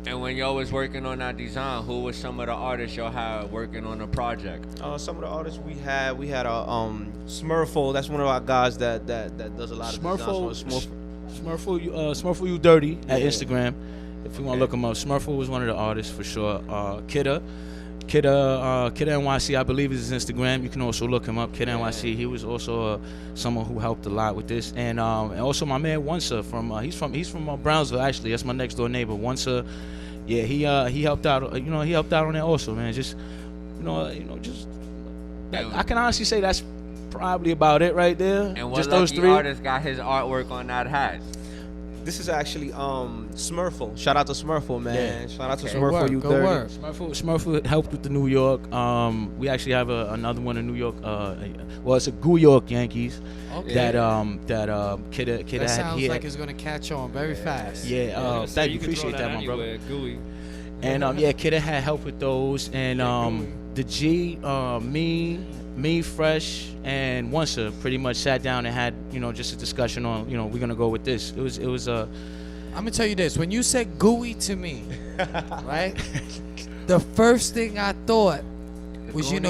And when y'all was working on that design, who was some of the artists y'all had working on the project? Some of the artists we had a Smurfo. That's one of our guys that does a lot of designs. Smurfo, you dirty at Instagram. If you want to look him up, Smurfo was one of the artists for sure. Kidda NYC, I believe, is his Instagram. You can also look him up, Kidda NYC. He was also someone who helped a lot with this, and also my man Onsa he's from Brownsville, actually. That's my next door neighbor. Onsa, yeah, he helped out. He helped out on that also, man. Just I can honestly say that's probably about it right there. And what just lucky those three artist got his artwork on that hat? This is actually Smurfle. Shout out to Smurfle, man. Yeah. Shout out to Good Smurfle. work, You good dirty. work. Smurfle helped with the New York. We actually have another one in New York. Well, it's a Gouch Yankees. Okay. That Kidda That had. sounds he like had- it's gonna catch on very fast. Yeah. Thank you. Appreciate that, my brother. And Kidda had help with those, and the G, me, Fresh, and Once pretty much sat down and had just a discussion on we're gonna go with this. It was I'm gonna tell you this: when you said gooey to me, right? The first thing I thought was you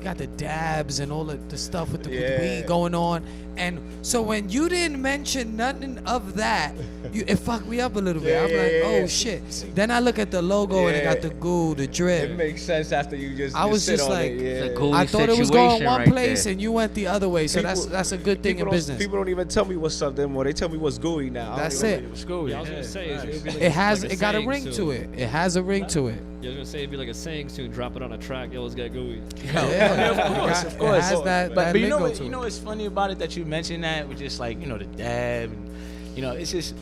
got the dabs and all of the stuff with the weed going on, and so when you didn't mention nothing of that, it fucked me up a little bit. I'm like, oh shit. Then I look at the logo and it got the goo, the drip. It makes sense after you just. I was sit just on like, it, I thought it was going one right place there. and you went the other way. So that's a good thing in business. People don't even tell me what's up anymore. They tell me what's gooey now. That's it. I was gonna say it'd be like It has. like a It got a saying ring soon. to it. It has a ring to it. Yeah, I was gonna say it'd be like a saying soon. Drop it on a track. Yo, let's get gooey. Yeah, of course. It has that But you know lingo what? to You it. know what's funny about it that you mentioned that with just like the dab, and it's just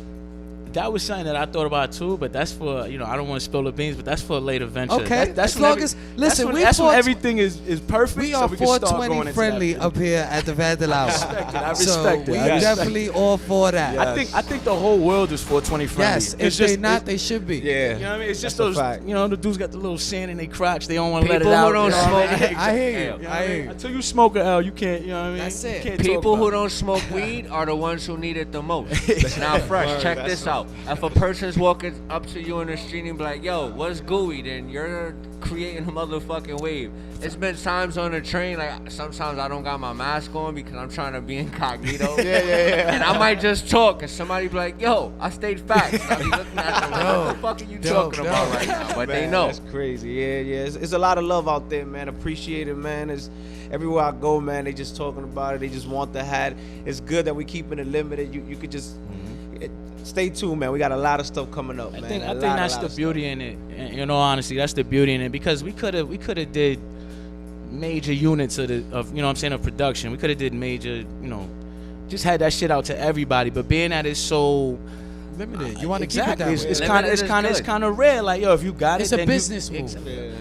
that was something that I thought about too. But that's for I don't want to spill the beans, but that's for a later venture. Okay, that's as when long as listen, that's when we everything is perfect. We so are we can start going 420 into friendly that. up here at the Vandal Hour. I respect So it. we I respect definitely all for that. I think the whole world is 420 friendly. Yes, It's if they just- not, they should be. Yeah. You know what I mean? It's just That's a those, fact. the dudes got the little sand in their crotch. They don't want to let it People out. who don't you know what I smoke- mean? I hear you. You know what I hear you. Until you smoke a L, you can't, you know what I mean? That's You it. can't talk People who about don't smoke weed are the ones who need it the most. Now, Fresh, check this out. If a person's walking up to you in the street and be like, yo, what's gooey? Then you're creating a motherfucking wave. It's been times on the train, like sometimes I don't got my mask on because I'm trying to be incognito. And I might just talk and somebody be like, yo, I stayed facts. I'll be looking at them like, what the fuck are you talking about right now? But they Man, know. That's crazy. Yeah. It's a lot of love out there, man. Appreciate it, man. It's everywhere I go, man. They just talking about it. They just want the hat. It's good that we keeping it limited. You could just stay tuned, man. We got a lot of stuff coming up, man. I think that's the beauty in it. And, honestly, that's the beauty in it because we could have did major units of production. We could have did major, just had that shit out to everybody. But being that it's so Limited. You want to exactly, keep it that way. it's kind of rare. Like if you got It's it, a then business move. Exactly.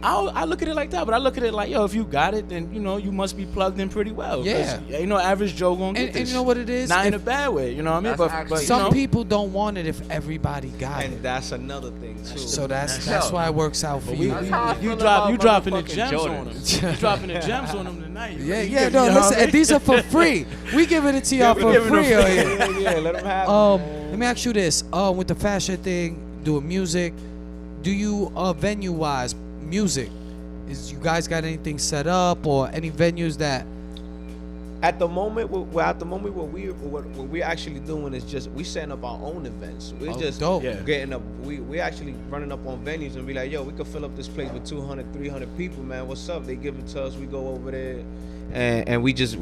I look at it like that, but I look at it like, if you got it, then you must be plugged in pretty well. 'Cause Yeah. ain't no average Joe gonna get And this. you know what it is? Not in a If- bad way, you know what I mean? That's But actually- Some people don't want it if everybody got And it. that's another thing too. So that's why it works out for you. That's how I feel you about dropping the motherfucking gems on Jordans. them. You dropping the gems on them tonight. Yeah, You yeah, get- no, you know what listen, I mean? and these are for free. We giving it to y'all we for giving them free. free. yeah, let them have. Let me ask you this: with the fashion thing, doing music, do you venue wise music? Is you guys got anything set up or any venues that? At the moment, what we're actually doing is just we setting up our own events. We're just dope. Yeah. getting up. We're actually running up on venues and be like, yo, we could fill up this place with 200, 300 people, man. What's up? They give it to us. We go over there. And we just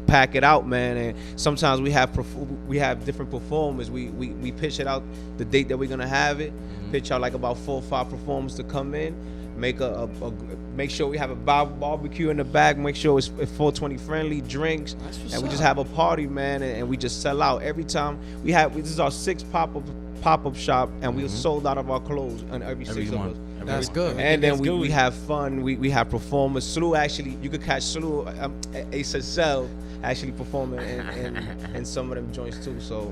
pack it out, man. And sometimes we have different performers. We pitch it out the date that we're gonna have it. Pitch out like about 4 or 5 performers to come in. Make sure we have a barbecue in the back. Make sure it's 420 friendly drinks, and we just have a party, man. And we just sell out every time. This is our 6th pop-up shop, and we sold out of our clothes on every 6 of us. That's good. And then we have fun. We have performers. Slew actually, you could catch Slew, Ace Cell actually performing in some of them joints too. So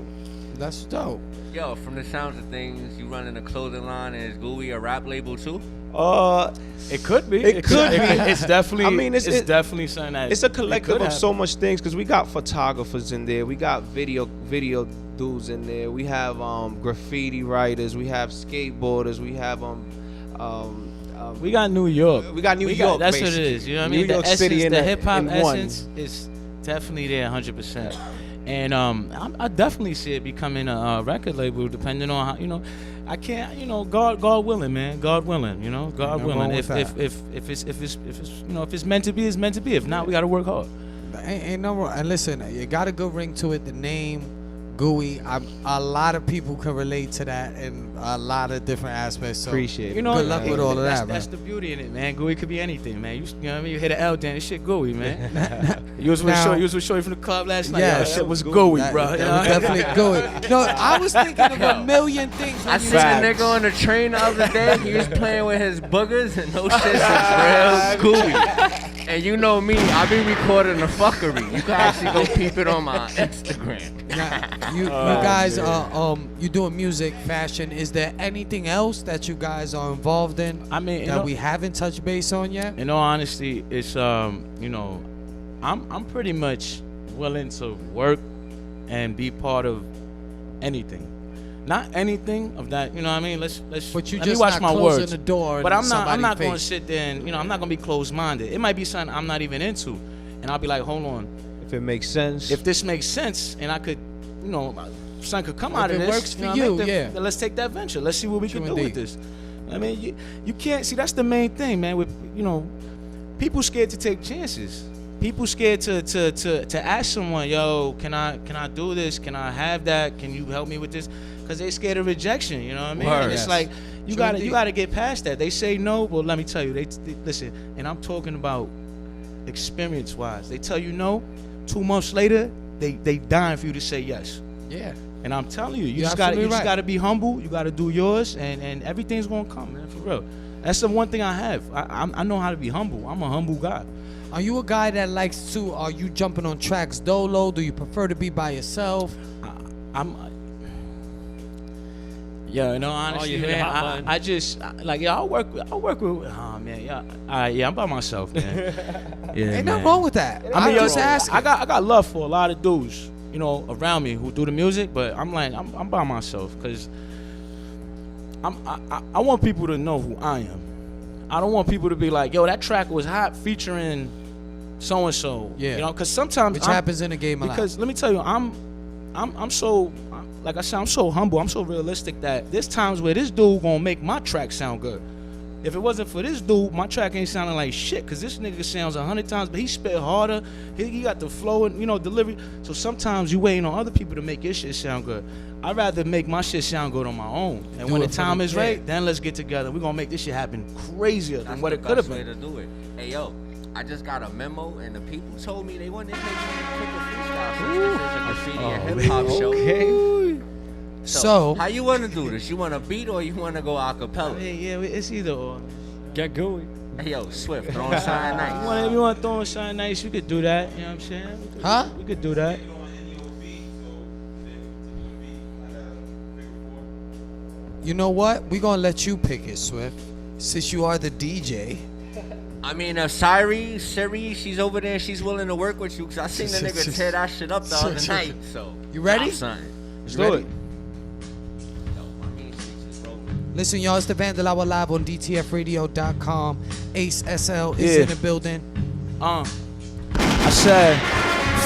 That's dope. Yo, from the sounds of things, you running a clothing line, and is Gooey a rap label too? It could be. It could be. It's definitely. I mean, it's definitely something that. it's a it collective could of happen. so much things because we got photographers in there, we got video dudes in there, we have graffiti writers, we have skateboarders, we have We got New York. We got New York, That's what it basically. is. You know what I New mean? York the essence, City in the a- hip hop in one. essence is definitely there, 100%. And I definitely see it becoming a record label, depending on how I can't, God willing, man. God willing, God Ain't no willing. wrong If with if it's meant to be, it's meant to be. If not, we got to work hard. Ain't no wrong. And listen, you got a good ring to it. The name, Gooey, a lot of people can relate to that in a lot of different aspects. So Appreciate it. You know, good luck with all of that, that's man. the beauty in it, man. Gooey could be anything, man. You know what I mean? You hit an L, then this shit gooey, man. You was with Shorty from the club last night. Yeah, That shit was gooey, bro. That was definitely gooey. No, I was thinking of a million things. When I you seen a said- nigga on the train the other day. He was playing with his boogers and those shits is real gooey. And you know me, I be recording the fuckery. You can actually go peep it on my Instagram. You guys are you doing music, fashion. Is there anything else that you guys are involved in? I mean, that we haven't touched base on yet? In all honesty, it's you know, I'm pretty much willing to work and be part of anything. Not anything of that, you know what I mean? Let's But you let me just watch not my closing words. the door. But in I'm not somebody's going to face. sit there and, you know, I'm not going to be closed-minded. It might be something I'm not even into. And I'll be like, hold on. If it makes sense. If this makes sense and I could, you know, something could come If out of it this. works for know what I mean? you, yeah. Then let's take that venture. Let's see what we True can do with indeed. this. I mean, you can't see, that's the main thing, man. With, you know, people scared to take chances. People scared to ask someone, yo, can I do this? Can I have that? Can you help me with this? Because they scared of rejection, you know what I mean? And it's like you gotta get past that. They say no, well, let me tell you, they listen, and I'm talking about experience wise. They tell you no, 2 months later, they dying for you to say yes. Yeah. And I'm telling you, you You're just absolutely right. gotta be humble. You gotta do yours, and everything's gonna come, man. For real. That's the one thing I have. I know how to be humble. I'm a humble guy. Are you a guy that likes to? Are you jumping on tracks dolo? Do you prefer to be by yourself? Yeah, you know, honestly, you hit a man, hot button. I just like I'll work with. Oh man, yeah, I'm by myself, man. Yeah, Ain't man. nothing wrong with that. I mean, I'm just asking. I got love for a lot of dudes, you know, around me who do the music, but I'm like, I'm by myself because I want people to know who I am. I don't want people to be like, yo, that track was hot featuring so and so. Yeah. You know, because sometimes Which happens in the game a lot. because let me tell you, I'm so, like I said, I'm so humble, I'm so realistic that there's times where this dude gonna make my track sound good. If it wasn't for this dude, my track ain't sounding like shit, because this nigga sounds 100 times, but he spit harder, he got the flow and, you know, delivery. So sometimes you waiting on other people to make your shit sound good. I'd rather make my shit sound good on my own. And Do when it the for time the is kid. right, then let's get together. We're gonna make this shit happen crazier than That's what the it could have best way been. to do it. Hey, yo, I just got a memo, and the people told me they wanted to take me to kick a freestyle since this is a graffiti and hip-hop show. Okay. So- how you want to do this? You want to beat or you want to go a cappella? Yeah, it's either or. Get going. Hey, yo, Swift, throwing something nice. If you want to throw in something nice, you could do that. You know what I'm saying? Huh? We could do that. You know what? We're gonna let you pick it, Swift. Since you are the DJ. I mean, Siri, she's over there. She's willing to work with you because I seen the nigga tear that shit up the other night. So You ready? Son. Let's do it. Listen, y'all, it's the Vandal Hour live on DTFradio.com. Ace SL is Yeah. in the building. I said,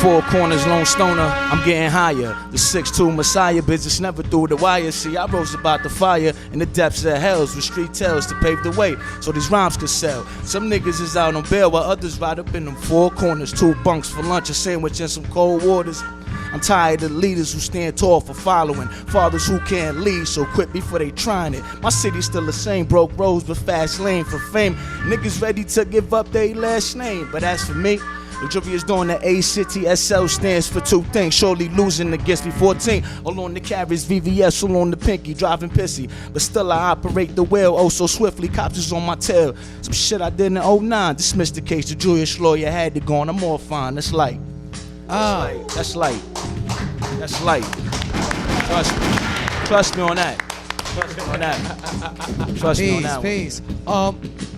4 corners, lone stoner, I'm getting higher. The 6'2 Messiah, business never through the wire. See, I rose about the fire in the depths of hells with street tales to pave the way so these rhymes could sell. Some niggas is out on bail while others ride up in them 4 corners. 2 bunks for lunch, a sandwich and some cold waters. I'm tired of leaders who stand tall for following, fathers who can't lead so quick before they trying it. My city's still the same, broke roads but fast lane for fame. Niggas ready to give up their last name, but as for me, the jury is doing the A City. SL stands for 2 things. Surely losing against me 14. All on the carriage, VVS, all on the pinky, driving pissy. But still I operate the wheel, oh so swiftly. Cops is on my tail. Some shit I did in 09. Dismissed the case. The Jewish lawyer had to go, and I'm all fine. That's light. That's light. That's light. Trust me. Trust me on that. Trust me on that. Trust me on that one. Peace.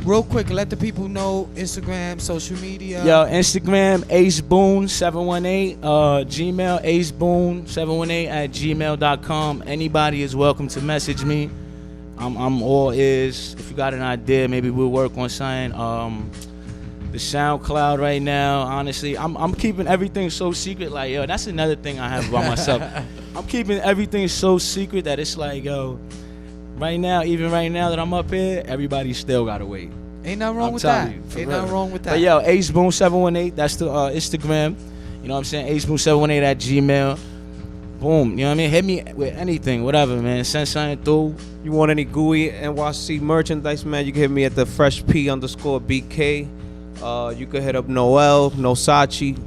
Real quick, let the people know Instagram, social media. Yo, Instagram, aceboon718, Gmail, aceboon718 at gmail.com. Anybody is welcome to message me. I'm all ears. If you got an idea, maybe we'll work on something. The SoundCloud right now, honestly, I'm keeping everything so secret. Like, yo, that's another thing I have about myself. I'm keeping everything so secret that it's like, yo, right now, even right now that I'm up here, everybody still gotta wait. Ain't nothing wrong I'm with telling that. you, for Ain't real. nothing wrong with that. But yo, aceboon718, that's the Instagram. You know what I'm saying? aceboon718 at Gmail. boom. You know what I mean? Hit me with anything, whatever, man. Send something through. You want any Gooey NYC merchandise, man? You can hit me at the FreshP_BK. You can hit up Noel, Nosachi,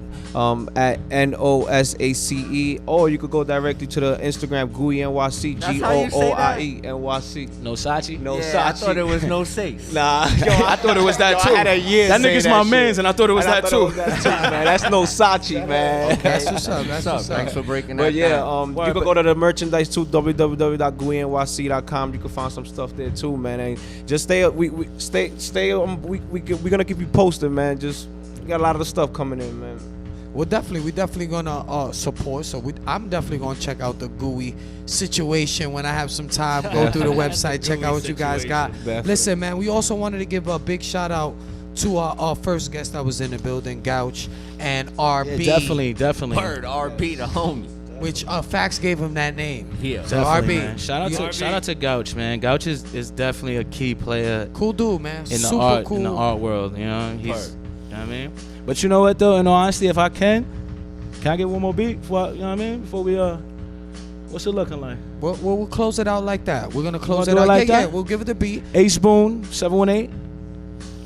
at NOSACE, or you could go directly to the Instagram Gooey NYC, That's how you say that? GOOIE NYC. Nosachi? No Yeah, I Sachi. thought it was no safe. Nah, Yo, I thought it was that too. I had a year that saying nigga's my shit. mans, and I thought it was And I that thought too. it was that too, man. That's no Sachi, man. That's what's up. That's what's up. Thanks for breaking that But yeah, down. you can go to the merchandise too, www.gooeynyc.com. You can find some stuff there too, man. And just stay up. We're gonna keep you posted, man. Just we got a lot of the stuff coming in, man. We're definitely gonna support. So I'm definitely gonna check out the Gooey situation when I have some time. Go through the website, check out what you guys got. Definitely. Listen, man, we also wanted to give a big shout out to our first guest that was in the building, Gouch and RB. Yeah, definitely. Word, RP, the homie. Which Fax gave him that name. Yeah. So Definitely, RB. man. Shout out to Gouch, man. Gouch is definitely a key player Cool dude, man. in the Super art cool. in the art world. You know, you know what I mean. But you know what though? In all honesty, if I can I get one more beat before you know what I mean? Before we what's it looking like? We'll close it out like that. We're gonna close wanna it do out it like yeah, that? we'll give it the beat. Ace Boone 718.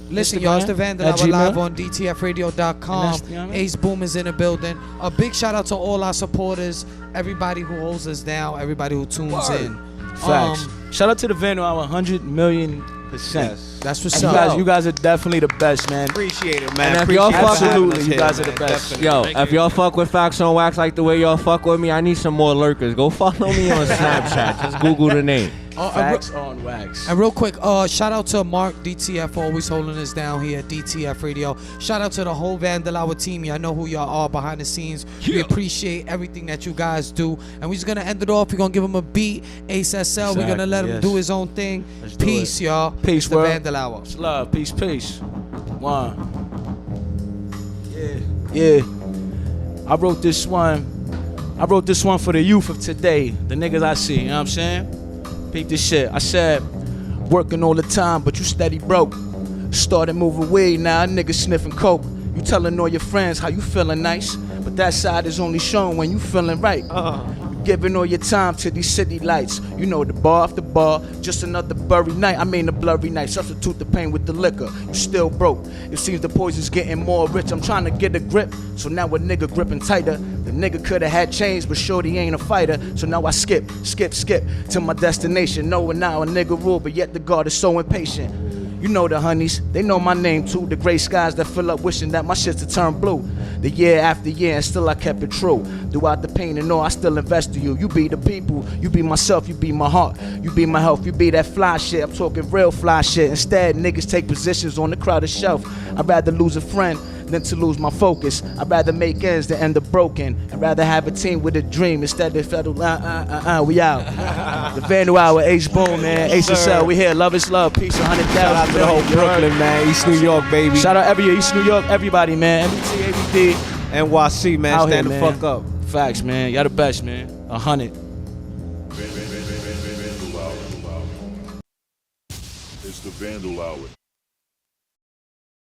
Listen, Instagram, y'all, it's the Vandal at Hour live Gmail. on DTFradio.com. And that's- you know what I mean? Ace Boom is in the building. A big shout out to all our supporters, everybody who holds us down, everybody who tunes in. Facts. Shout out to the Vandal Hour 100,000,000%. That's what's You up. guys are definitely the best, man. Appreciate it, man. And if y'all fuck- Absolutely, you guys are the best. Yo, if y'all fuck with Facts on Wax like the way y'all fuck with me, I need some more lurkers. Go follow me on Snapchat. Just Google the name. Facts on Wax. And real quick, shout out to Mark DTF for always holding us down here at DTF Radio. Shout out to the whole Vandal Hour team. Y'all know who y'all are behind the scenes. We appreciate everything that you guys do. And we're just gonna end it off. We're gonna give him a beat. Ace SL. We're gonna let him Yes. do his own thing. Let's do Peace, it. y'all. Peace, It's the world. Vandal Hour. It's love. Peace. One. Yeah. I wrote this one for the youth of today, the niggas I see, you know what I'm saying? Peep this shit. I said, working all the time, but you steady broke. Started moving weed, now a nigga sniffing coke. You telling all your friends how you feeling nice, but that side is only shown when you feeling right. Giving all your time to these city lights. You know, the bar after bar, just another blurry night. I mean, the blurry night. Substitute the pain with the liquor. You still broke. It seems the poison's getting more rich. I'm trying to get a grip, so now a nigga gripping tighter. The nigga coulda had chains, but shorty ain't a fighter. So now I skip to my destination. Knowing now a nigga rule, but yet the guard is so impatient. You know the honeys, they know my name too. The gray skies that fill up wishing that my shit's to turn blue. The year after year and still I kept it true. Throughout the pain and all, I still invest in you. You be the people, you be myself, you be my heart. You be my health, you be that fly shit. I'm talking real fly shit. Instead, niggas take positions on the crowded shelf. I'd rather lose a friend than to lose my focus. I'd rather make ends than end up broken. I'd rather have a team with a dream instead of federal, we out. The Vandal Hour, Ace Boom, man. Ace SL, we here. Love is love. Peace, 100,000. Shout out to the whole Brooklyn, man. East New York, baby. Shout out East New York, everybody, man. MBT, ABD. NYC, man. Out Stand here, the man. fuck up. Facts, man. Y'all the best, man. 100. Vandal Hour. It's the Vandal Hour.